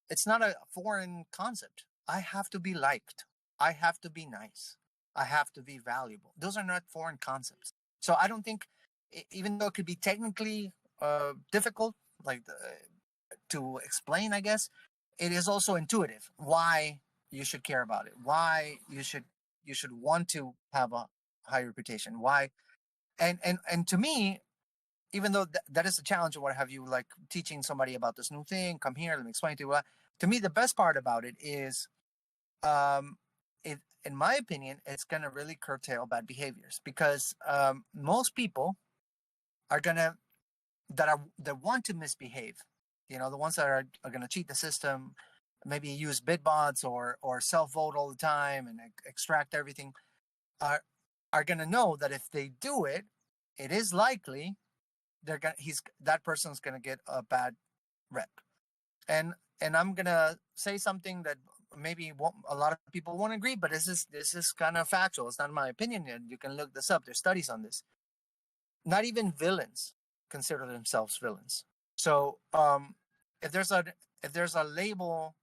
it's not a foreign concept. I have to be liked. I have to be nice. I have to be valuable. Those are not foreign concepts. So I don't think, even though it could be technically difficult, like to explain, I guess it is also intuitive why you should care about it, why you should want to have a high reputation, why. And to me, even though that is a challenge or what have you, like teaching somebody about this new thing, come here, let me explain to you. To me, the best part about it is, um, it, in my opinion, it's going to really curtail bad behaviors, because most people are going to, that want to misbehave, the ones that are going to cheat the system, maybe use bid bots or self vote all the time and extract everything, are going to know that if they do it, it is likely that person's going to get a bad rep. And I'm going to say something that maybe a lot of people won't agree, but this is kind of factual. It's not my opinion, and you can look this up. There's studies on this. Not even villains consider themselves villains. So if there's a label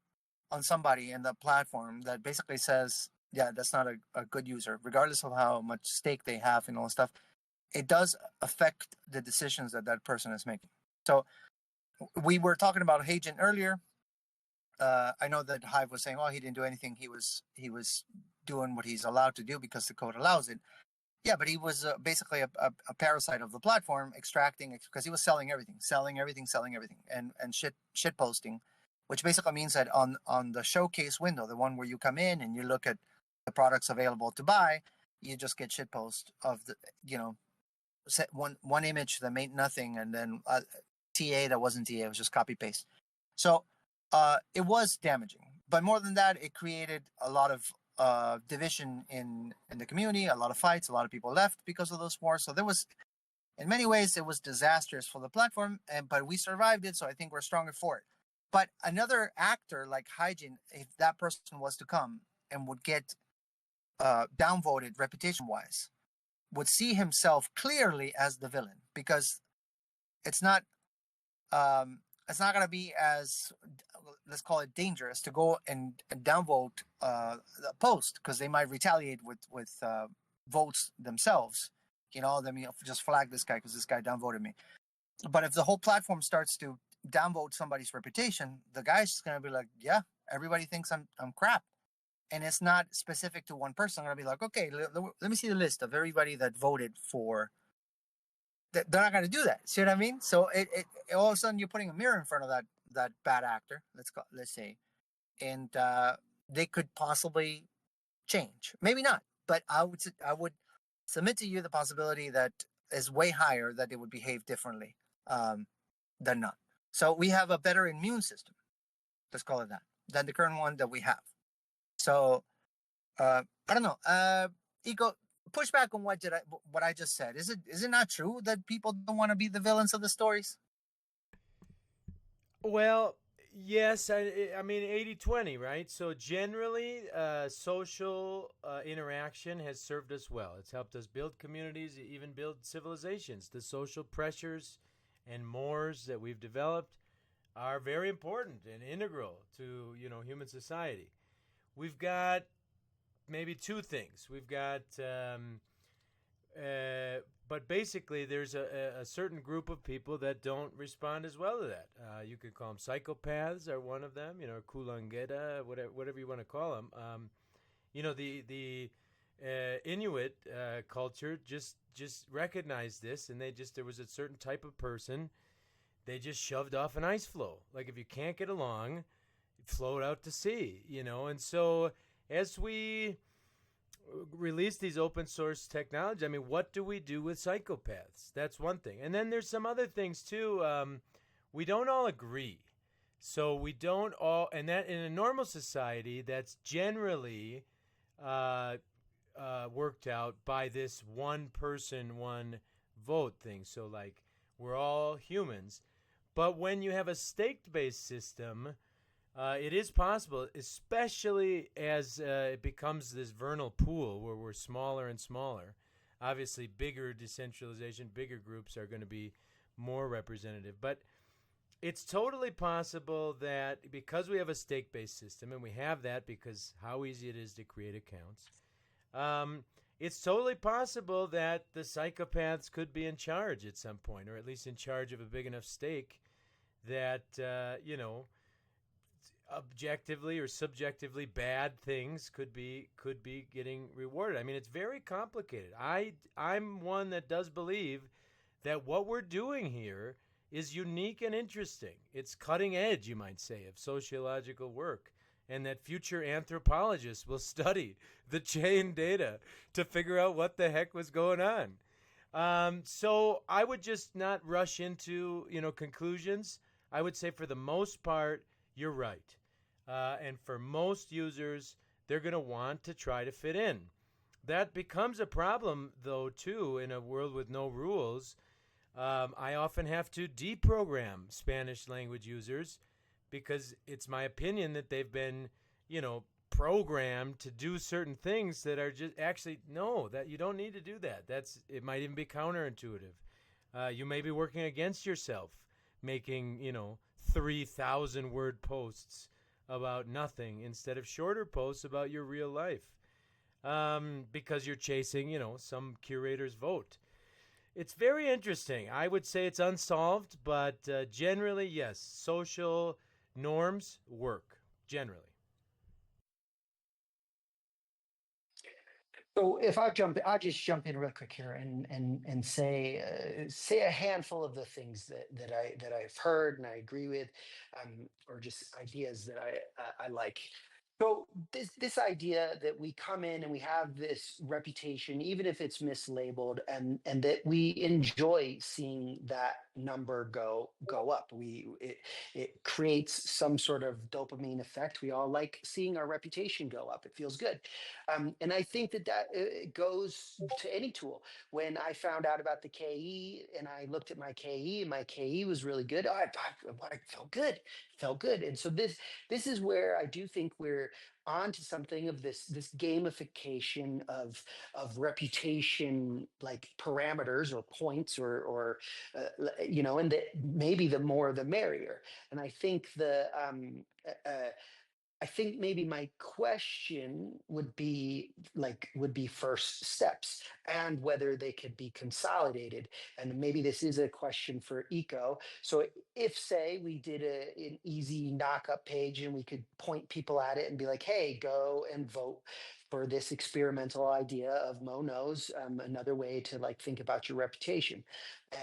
on somebody in the platform that basically says, yeah, that's not a good user, regardless of how much stake they have and all that stuff, it does affect the decisions that person is making. So we were talking about Hagen earlier. I know that Hive was saying, "Oh, he didn't do anything. He was doing what he's allowed to do because the code allows it." Yeah, but he was basically a parasite of the platform, extracting, because he was selling everything, and shit posting, which basically means that on the showcase window, the one where you come in and you look at the products available to buy, you just get shit post of the one image that made nothing, and then TA that wasn't TA, it was just copy paste. So it was damaging, but more than that, it created a lot of division in the community, a lot of fights, a lot of people left because of those wars. So there was, in many ways, it was disastrous for the platform, but we survived it, so I think we're stronger for it. But another actor like Hygiene, if that person was to come and would get downvoted reputation-wise, would see himself clearly as the villain, because it's not going to be as, let's call it, dangerous to go and downvote the post, because they might retaliate with votes themselves. Let me just flag this guy because this guy downvoted me. But if the whole platform starts to downvote somebody's reputation, the guy's just going to be like, yeah, everybody thinks I'm crap. And it's not specific to one person. I'm going to be like, okay, let me see the list of everybody that voted for. They're not going to do that. See what I mean? So it all of a sudden you're putting a mirror in front of that bad actor. Let's say, and they could possibly change. Maybe not, but I would submit to you the possibility that is way higher that it would behave differently than not. So we have a better immune system, let's call it that, than the current one that we have. So I don't know. Eco, push back on what I just said. Is it not true that people don't want to be the villains of the stories? Well, yes, I mean 80-20, right? So generally, social interaction has served us well. It's helped us build communities, even build civilizations. The social pressures and mores that we've developed are very important and integral to, human society. We've got maybe two things. We've got but basically, there's a certain group of people that don't respond as well to that. You could call them psychopaths, are one of them. Kulangeta, whatever you want to call them. The Inuit culture just recognized this, and there was a certain type of person. They just shoved off an ice floe. Like if you can't get along, float out to sea. And so as we release these open source technology, I mean, what do we do with psychopaths? That's one thing. And then there's some other things too. We don't all agree. So we don't all, and that in a normal society, that's generally worked out by this one person, one vote thing. So like we're all humans. But when you have a staked-based system, it is possible, especially as it becomes this vernal pool where we're smaller and smaller. Obviously, bigger decentralization, bigger groups are going to be more representative. But it's totally possible that because we have a stake-based system, and we have that because how easy it is to create accounts, it's totally possible that the psychopaths could be in charge at some point, or at least in charge of a big enough stake that, objectively or subjectively bad things could be getting rewarded. I mean, it's very complicated. I'm one that does believe that what we're doing here is unique and interesting. It's cutting edge, you might say, of sociological work, and that future anthropologists will study the chain data to figure out what the heck was going on. So I would just not rush into conclusions. I would say for the most part, you're right. And for most users, they're going to want to try to fit in. That becomes a problem, though, too, in a world with no rules. I often have to deprogram Spanish language users because it's my opinion that they've been, programmed to do certain things that are just actually, no, that you don't need to do that. It might even be counterintuitive. You may be working against yourself, making, 3,000 word posts about nothing instead of shorter posts about your real life, because you're chasing, some curator's vote. It's very interesting. I would say it's unsolved, but generally, yes, social norms work, generally. So if I'll just jump in real quick here and say a handful of the things that I've heard and I agree with, or just ideas that I like. So this idea that we come in and we have this reputation, even if it's mislabeled, and that we enjoy seeing that number go up. It creates some sort of dopamine effect. We all like seeing our reputation go up. It feels good. And I think that it goes to any tool. When I found out about the KE and I looked at my KE, and my KE was really good. I felt good. And so this is where I do think we're onto something of this gamification of reputation, like parameters or points and that maybe the more the merrier. And I think I think maybe my question would be first steps and whether they could be consolidated. And maybe this is a question for Eco. So if say we did an easy knock up page and we could point people at it and be like, hey, go and vote for this experimental idea of Mo knows, another way to like think about your reputation.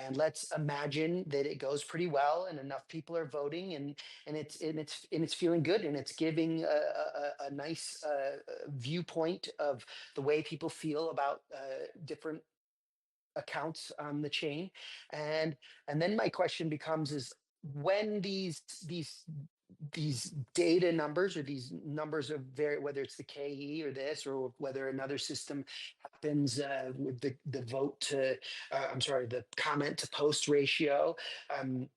And let's imagine that it goes pretty well and enough people are voting, and it's feeling good, and it's giving a nice viewpoint of the way people feel about different accounts on the chain. And then my question becomes is, when these data numbers, or these numbers of whether it's the KE or this, or whether another system happens with the vote to I'm sorry, the comment to post ratio, um,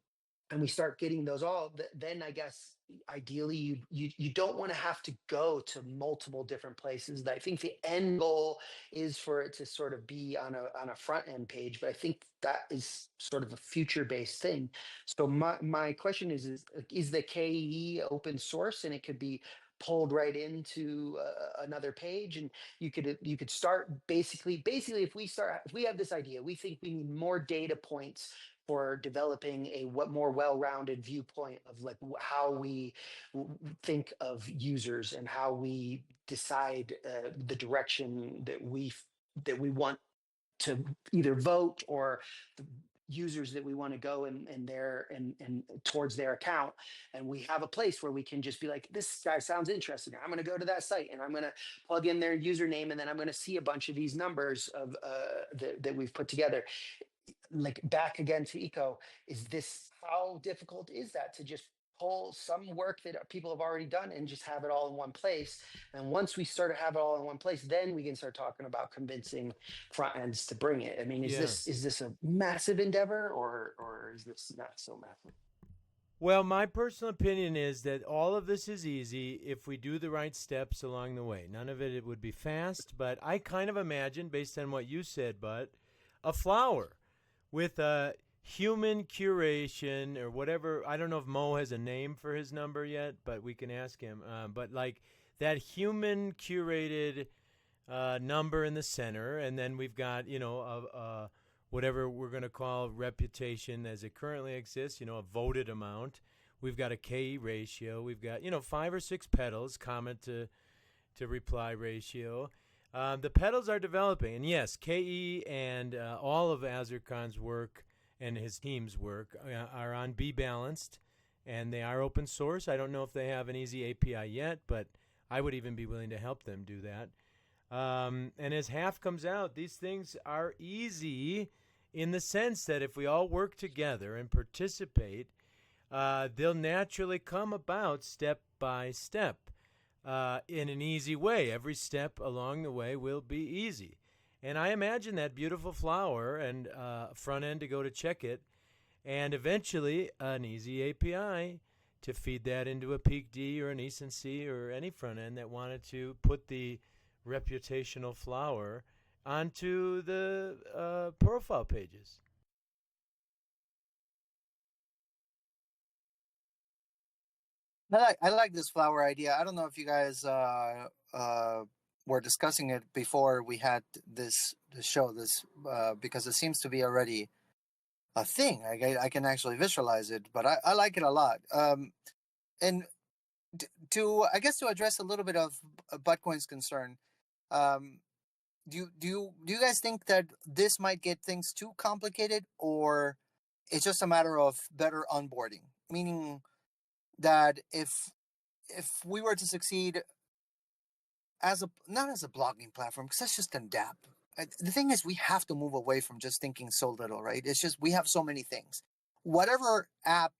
and we start getting those all, then I guess ideally you don't want to have to go to multiple different places. I think the end goal is for it to sort of be on a front end page, but I think that is sort of a future based thing. So my question is the KE open source, and it could be pulled right into another page, and you could start basically if we have this idea, we think we need more data points for developing a more well-rounded viewpoint of like how we think of users, and how we decide the direction that we want to either vote, or the users that we want to go and towards their account. And we have a place where we can just be like, this guy sounds interesting, I'm going to go to that site and I'm going to plug in their username, and then I'm going to see a bunch of these numbers of that we've put together. Like, back again to eco, is this, how difficult is that to just pull some work that people have already done and just have it all in one place? And once we start to have it all in one place, then we can start talking about convincing front ends to bring it. I mean, is this a massive endeavor, or is this not so massive? Well, my personal opinion is that all of this is easy if we do the right steps along the way. None of it would be fast, but I kind of imagine, based on what you said, Bud, a flower with a human curation or whatever. I don't know if Mo has a name for his number yet, but we can ask him. But like that human curated number in the center, and then we've got, whatever we're going to call reputation as it currently exists, a voted amount. We've got a KE ratio. We've got, 5 or 6 petals, comment to reply ratio. The petals are developing, and yes, KE and all of Azarkan's work and his team's work are on Be Balanced, and they are open source. I don't know if they have an easy API yet, but I would even be willing to help them do that. And as HIVE comes out, these things are easy in the sense that if we all work together and participate, they'll naturally come about step by step. In an easy way. Every step along the way will be easy. And I imagine that beautiful flower and front end to go to check it, and eventually an easy API to feed that into a Peak D or an Easton C or any front end that wanted to put the reputational flower onto the profile pages. I like this flower idea. I don't know if you guys were discussing it before we had this show. Because it seems to be already a thing. I can actually visualize it, but I like it a lot. And to address a little bit of buttcoins concern, do you guys think that this might get things too complicated, or it's just a matter of better onboarding? Meaning that if we were to succeed not as a blogging platform, because that's just an app. The thing is, we have to move away from just thinking so little, right? It's just we have so many things. Whatever app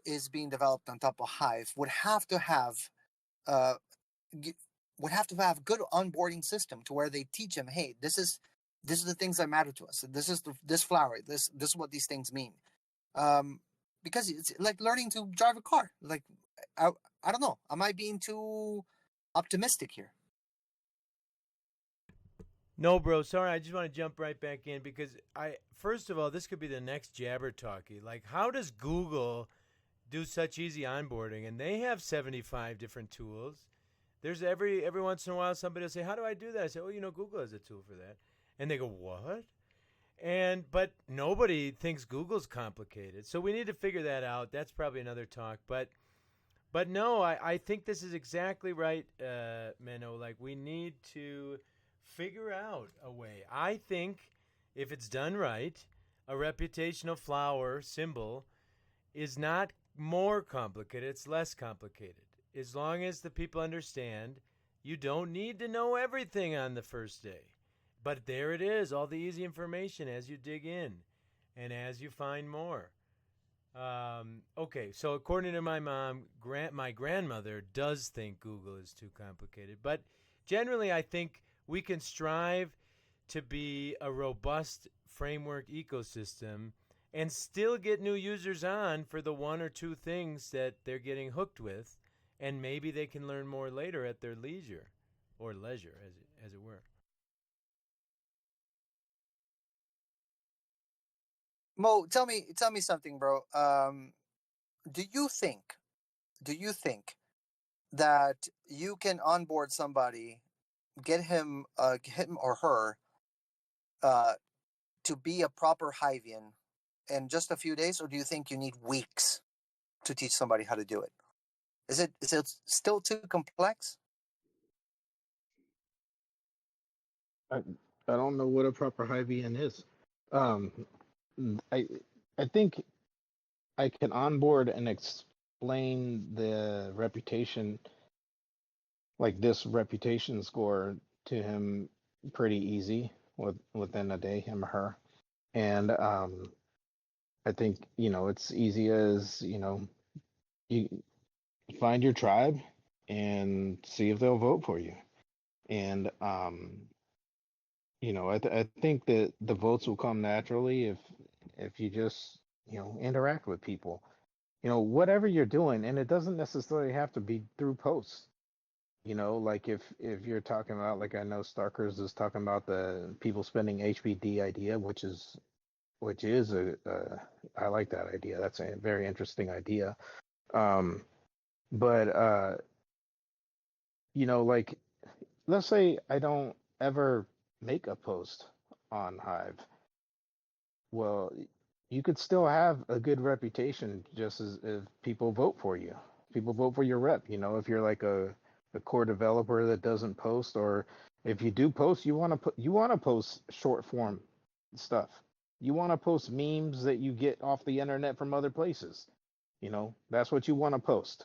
is being developed on top of HIVE would have to have a good onboarding system to where they teach them, hey, this is the things that matter to us. This is this flower. This is what these things mean. Because it's like learning to drive a car. Like, I don't know. Am I being too optimistic here? No, bro. Sorry, I just want to jump right back in because first of all, this could be the next Jabber Talkie. Like, how does Google do such easy onboarding? And they have 75 different tools. There's every once in a while somebody will say, "How do I do that?" I say, "Oh, Google has a tool for that." And they go, "What?" But nobody thinks Google's complicated. So we need to figure that out. That's probably another talk. But But no, I think this is exactly right, Menno. Like, we need to figure out a way. I think if it's done right, a reputational flower symbol is not more complicated, it's less complicated. As long as the people understand, you don't need to know everything on the first day. But there it is, all the easy information as you dig in and as you find more. Okay, so according to my mom, my grandmother does think Google is too complicated. But generally, I think we can strive to be a robust framework ecosystem and still get new users on for the one or two things that they're getting hooked with, and maybe they can learn more later at their leisure, or leisure, as it were. Mo, tell me something, bro. Do you think do you think that you can onboard somebody, get him or her uh, to be a proper Hivian in just a few days, or do you think you need weeks to teach somebody how to do it? Is it still too complex? I I don't know what a proper Hivian is. Um, I I think I can onboard and explain the reputation, like this reputation score, to him pretty easy within a day, him or her. And I think it's easy as you find your tribe and see if they'll vote for you. And I think that the votes will come naturally if you just interact with people. Whatever you're doing, and it doesn't necessarily have to be through posts. Like if you're talking about, like, I know Starkers is talking about the people spending HBD idea, which is I like that idea. That's a very interesting idea. Um, but like, let's say I don't ever make a post on Hive. Well, you could still have a good reputation just as if people vote for you. People vote for your rep. If you're like a core developer that doesn't post, or if you do post, you want to post short form stuff. You want to post memes that you get off the internet from other places. That's what you want to post.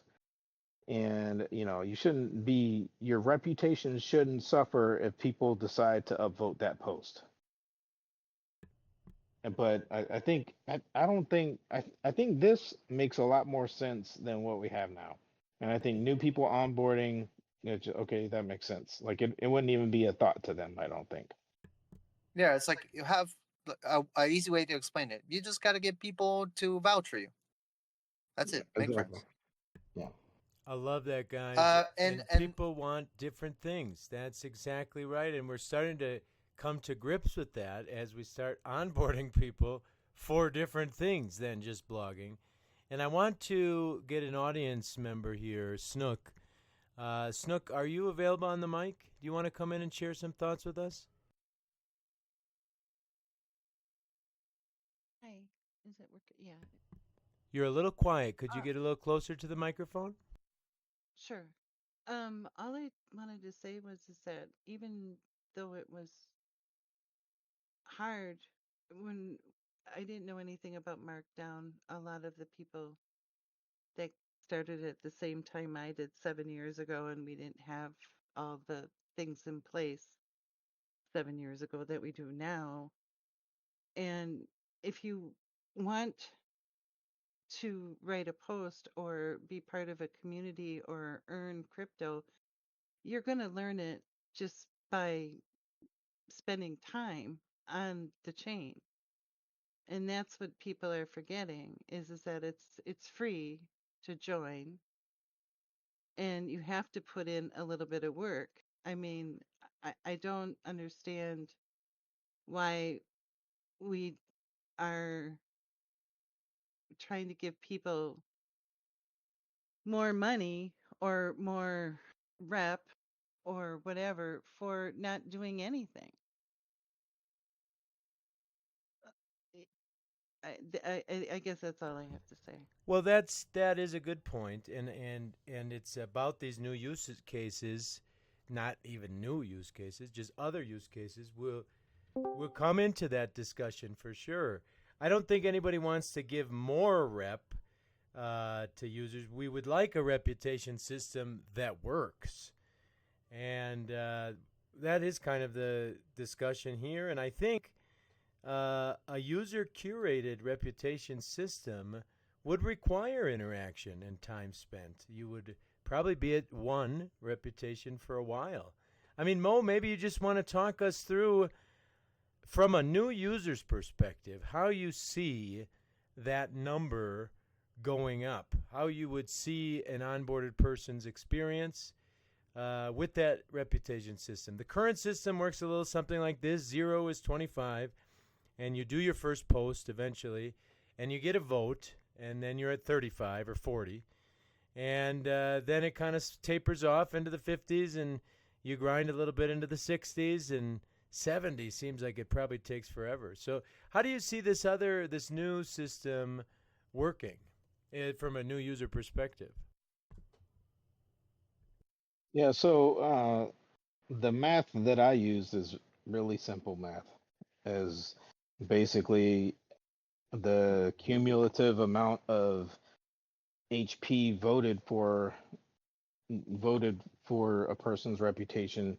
And you shouldn't be your reputation shouldn't suffer if people decide to upvote that post. But I don't think I think this makes a lot more sense than what we have now. And I think new people onboarding, okay, that makes sense. Like, it wouldn't even be a thought to them, I don't think. Yeah, it's like you have a easy way to explain it. You just got to get people to vouch for you. That's it. Make Exactly. friends. Yeah. I love that, guys. And And people want different things. That's exactly right. And we're starting to come to grips with that as we start onboarding people for different things than just blogging. And I want to get an audience member here, Snook. Snook, are you available on the mic? Do you want to come in and share some thoughts with us? Hi, is it working? Yeah, You're a little quiet. Could you uh, get a little closer to the microphone? sure. All I wanted to say was is that even though it was hard when I didn't know anything about Markdown, a lot of the people that started at the same time I did 7 years ago, and we didn't have all the things in place 7 years ago that we do now. And if you want to write a post or be part of a community or earn crypto, you're going to learn it just by spending time on the chain. And that's what people are forgetting is that it's free to join, and you have to put in a little bit of work. I mean, I don't understand why we are trying to give people more money or more rep or whatever for not doing anything. I guess that's all I have to say. Well, that is a good point, and it's about these new use cases, not even new use cases, just other use cases. We'll come into that discussion for sure. I don't think anybody wants to give more rep to users. We would like a reputation system that works, and that is kind of the discussion here. And I think a user curated reputation system would require interaction and time spent. You would probably be at one reputation for a while. I mean, Mo, maybe you just want to talk us through, from a new user's perspective, how you see that number going up, how you would see an onboarded person's experience with that reputation system. The current system works a little something like this: 0 is 25, and you do your first post eventually, and you get a vote, and then you're at 35 or 40. And then it kind of tapers off into the 50s, and you grind a little bit into the 60s, and 70 seems like it probably takes forever. So how do you see this new system working from a new user perspective? Yeah, so the math that I use is really simple math, as basically the cumulative amount of HP voted for a person's reputation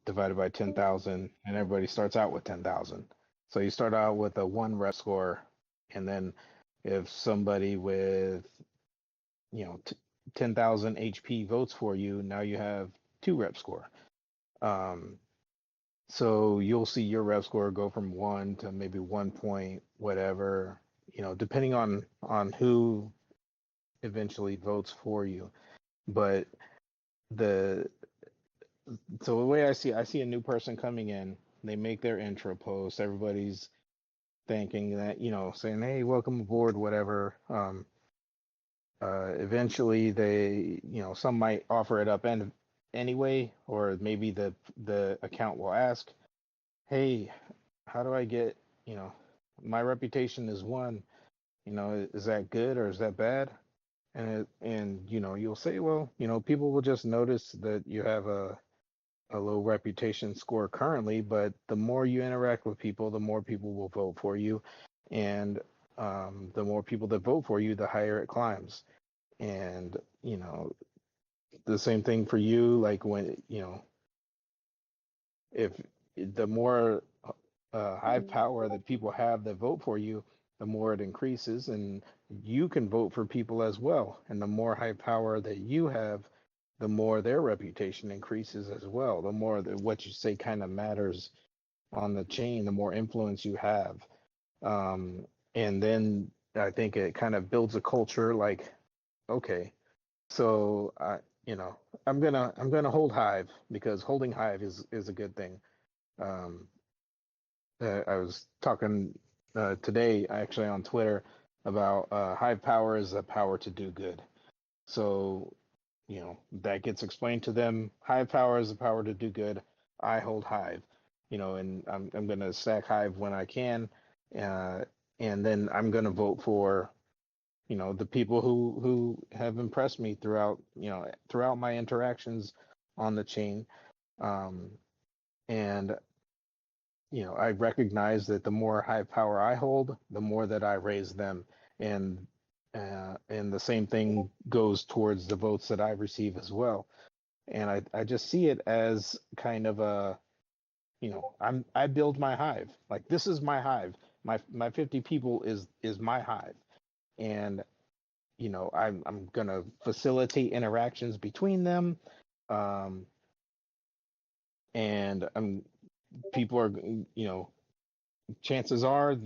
divided by 10,000, and everybody starts out with 10,000. So you start out with a 1 rep score, and then if somebody with 10,000 HP votes for you, now you have 2 rep score. So you'll see your rep score go from 1 to maybe 1 point whatever, depending on who eventually votes for you. But so the way I see a new person coming in, they make their intro post, everybody's thanking that, saying, hey, welcome aboard, whatever. Eventually they, some might offer it up anyway, or maybe the account will ask, hey, how do I get, my reputation is 1, is that good or is that bad? And you'll say, well, people will just notice that you have a low reputation score currently, but the more you interact with people, the more people will vote for you, and the more people that vote for you, the higher it climbs. And the same thing for you, like when if the more high power that people have that vote for you, the more it increases, and you can vote for people as well. And the more high power that you have, the more their reputation increases as well. The more that what you say kind of matters on the chain, the more influence you have. And then I think it kind of builds a culture like, okay, so I'm gonna hold Hive, because holding Hive is a good thing. I was talking today actually on Twitter about Hive power is a power to do good. So that gets explained to them. Hive power is a power to do good. I hold Hive, and I'm gonna stack Hive when I can, and then I'm gonna vote for the people who have impressed me throughout my interactions on the chain, and I recognize that the more high power I hold, the more that I raise them, and the same thing goes towards the votes that I receive as well. And I just see it as kind of a, I build my hive. Like, this is my hive. My 50 people is my hive, and I'm gonna facilitate interactions between them, and people are, chances are,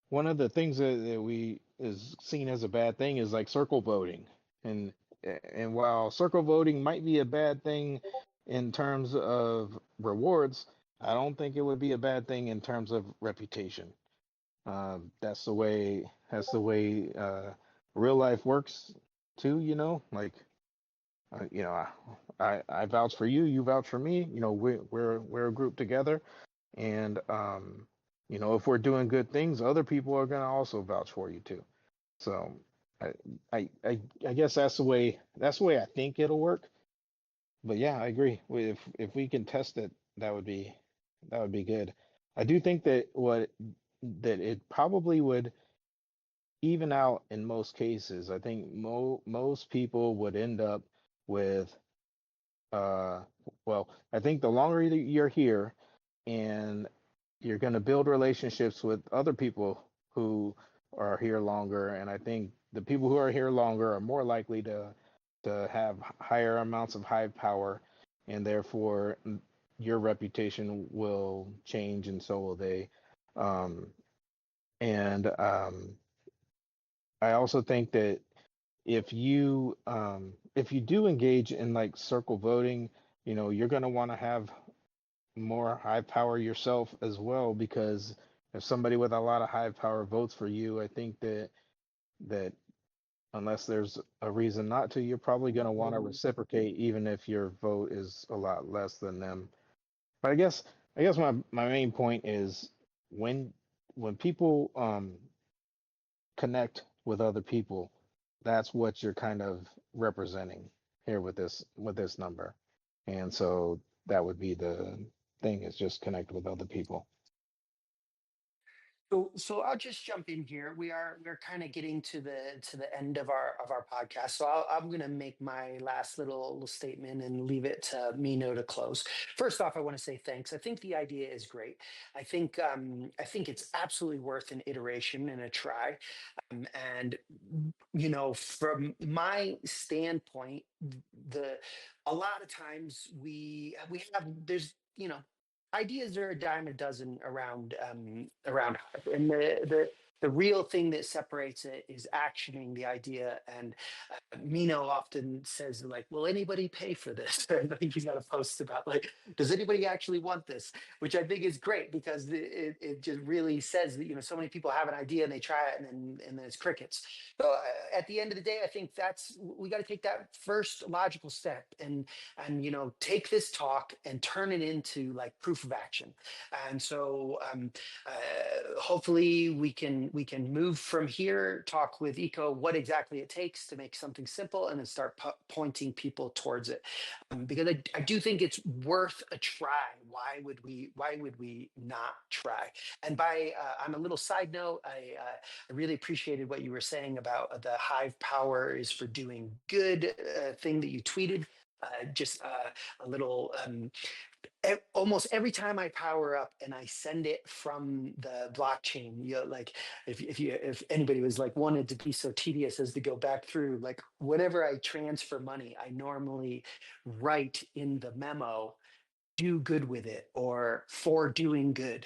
one of the things that we is seen as a bad thing is like circle voting, and while circle voting might be a bad thing in terms of rewards, I don't think it would be a bad thing in terms of reputation. That's the way real life works too. Like, I vouch for you, you vouch for me. We're a group together, and You know, if we're doing good things, other people are gonna also vouch for you too. So I I guess that's the way I think it'll work. But yeah, I agree. If we can test it, that would be good. I do think that it probably would even out in most cases. I think most people would end up with uh well, I think the longer that you're here and you're going to build relationships with other people who are here longer, and I think the people who are here longer are more likely to have higher amounts of hive power, and therefore your reputation will change, and so will they. Um, and I also think that if you do engage in like circle voting, you know, you're going to want to have more hive power yourself as well, because if somebody with a lot of hive power votes for you, I think that unless there's a reason not to, you're probably going to want to reciprocate even if your vote is a lot less than them. But I guess my main point is when people connect with other people, that's what you're kind of representing here with this number. And so that would be the thing, is just connect with other people. So I'll just jump in here. We're kind of getting to the end of our podcast. So I'm going to make my last little statement and leave it to Meno to close. First off, I want to say thanks. I think the idea is great. I think it's absolutely worth an iteration and a try. And you know, from my standpoint, the a lot of times we have there's you know ideas are a dime a dozen around Hive. And the real thing that separates it is actioning the idea. And Mino often says like, will anybody pay for this? I think he's got a post about like, does anybody actually want this? Which I think is great, because it just really says that, you know, so many people have an idea and they try it, and then it's crickets. So at the end of the day, I think we got to take that first logical step, and you know, take this talk and turn it into like proof of action. And so hopefully we can move from here, talk with Eco what exactly it takes to make something simple, and then start pointing people towards it. Because I do think it's worth a try. Why would we not try? And by on a little side note, I really appreciated what you were saying about the hive power is for doing good thing that you tweeted. Just a little almost every time I power up and I send it from the blockchain, you know, like if anybody was like wanted to be so tedious as to go back through, like whenever I transfer money, I normally write in the memo, do good with it, or for doing good.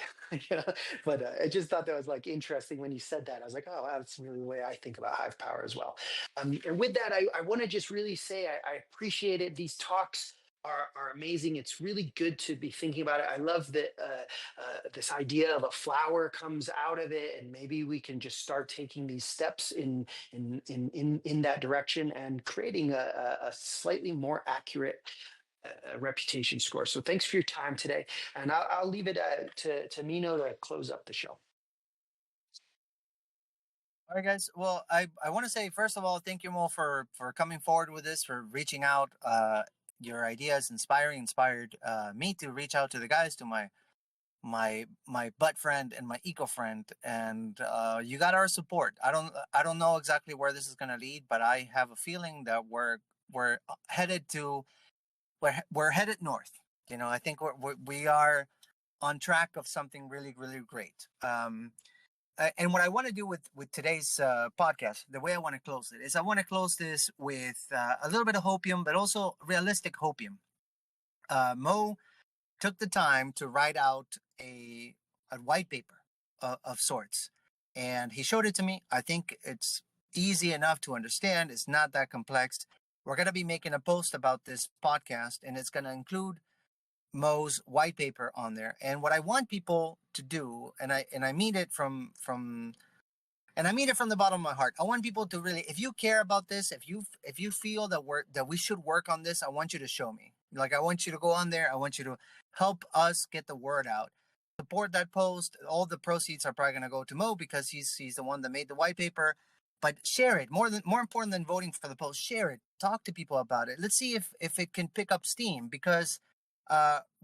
Yeah. But I just thought that was like interesting when you said that. I was like, oh, wow, that's really the way I think about hive power as well. And with that, I want to just really say I appreciate it. These talks are amazing. It's really good to be thinking about it. I love that this idea of a flower comes out of it, and maybe we can just start taking these steps in that direction and creating a slightly more accurate reputation score. So thanks for your time today, and I'll leave it to Mino to close up the show. All right, guys. Well, I want to say, first of all, thank you, Mo, for coming forward with this, for reaching out. Your ideas inspired me to reach out to the guys, to my butt friend and my eco friend, and you got our support. I don't know exactly where this is going to lead, but I have a feeling that we're headed we're headed north. You know, I think we are on track of something really, really great. And what I want to do with today's podcast, the way I want to close it is, I want to close this with a little bit of hopium, but also realistic hopium. Mo took the time to write out a white paper of sorts, and he showed it to me. I think it's easy enough to understand. It's not that complex. We're going to be making a post about this podcast, and it's going to include Mo's white paper on there. And what I want people to do, and I mean it from and I mean it from the bottom of my heart. I want people to really, if you care about this, if you feel that we should work on this, I want you to show me. Like, I want you to go on there. I want you to help us get the word out. support that post. All the proceeds are probably going to go to Mo because he's the one that made the white paper. But share it. More important than voting for the post. Share it. Talk to people about it. Let's see if it can pick up steam, because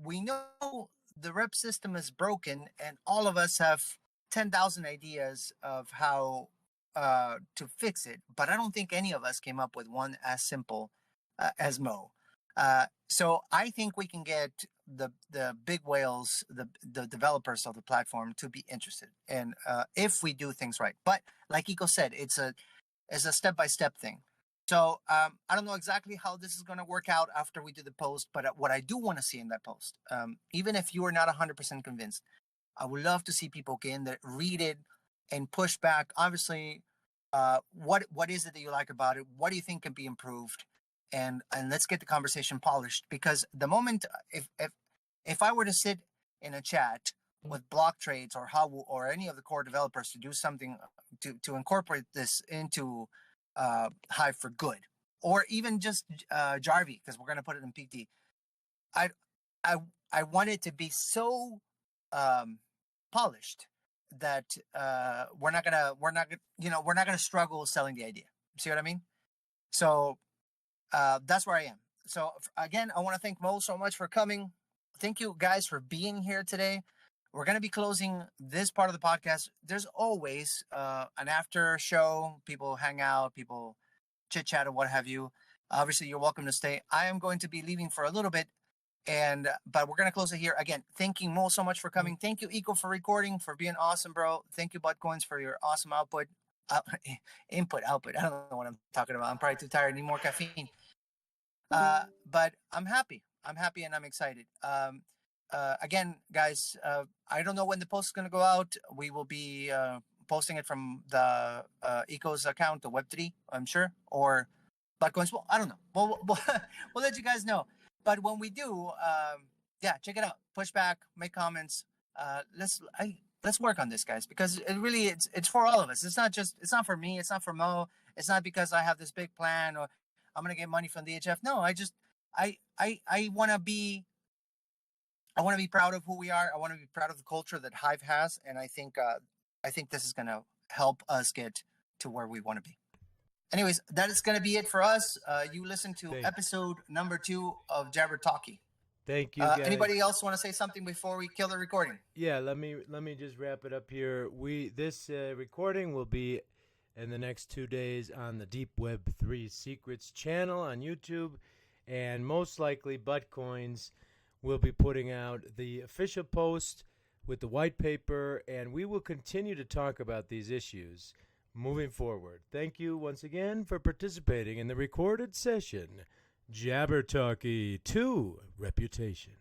we know the rep system is broken, and all of us have 10,000 ideas of how to fix it. But I don't think any of us came up with one as simple as Mo. So I think we can get the big whales, the developers of the platform, to be interested, and if we do things right. But like Eco said, it's a step-by-step thing. So I don't know exactly how this is going to work out after we do the post, but what I do want to see in that post, even if you are not 100% convinced, I would love to see people get in there, read it, and push back. Obviously, what is it that you like about it? What do you think can be improved? And let's get the conversation polished, because the moment if I were to sit in a chat with block trades or any of the core developers to do something to incorporate this into Hive for good, or even just Jarvie, because we're going to put it in PT, I want it to be so polished that we're not gonna struggle selling the idea. See what I mean? So that's where I am. So again, I want to thank Mo so much for coming. Thank you guys for being here today. We're going to be closing this part of the podcast. There's always an after show. People hang out, people chit chat, or what have you. Obviously, you're welcome to stay. I am going to be leaving for a little bit, but we're going to close it here. Again, thanking Mo so much for coming. Thank you, Eco, for recording, for being awesome, bro. Thank you, Buttcoins, for your awesome output. Output. I don't know what I'm talking about. I'm probably too tired. Need more caffeine. But I'm happy. And I'm excited. Again, guys, I don't know when the post is going to go out. We will be posting it from the Eco's account, the Web3, I'm sure, or Buttcoins. Well, I don't know. We'll let you guys know. But when we do, check it out. Push back, make comments. Let's work on this, guys, because it's for all of us. It's not for me. It's not for Mo. It's not because I have this big plan or I'm going to get money from the HF. No, I want to be proud of who we are. I want to be proud of the culture that Hive has. And I think this is going to help us get to where we want to be. Anyways, that is going to be it for us. You listen to episode number 2 of Jabber Talkie. Thank you, guys. Anybody else want to say something before we kill the recording? Yeah, let me just wrap it up here. This recording will be in the next 2 days on the Deep Web 3 Secrets channel on YouTube, and most likely Buttcoins will be putting out the official post with the white paper, and we will continue to talk about these issues moving forward. Thank you once again for participating in the recorded session. Jabber Talkie 2 Reputation.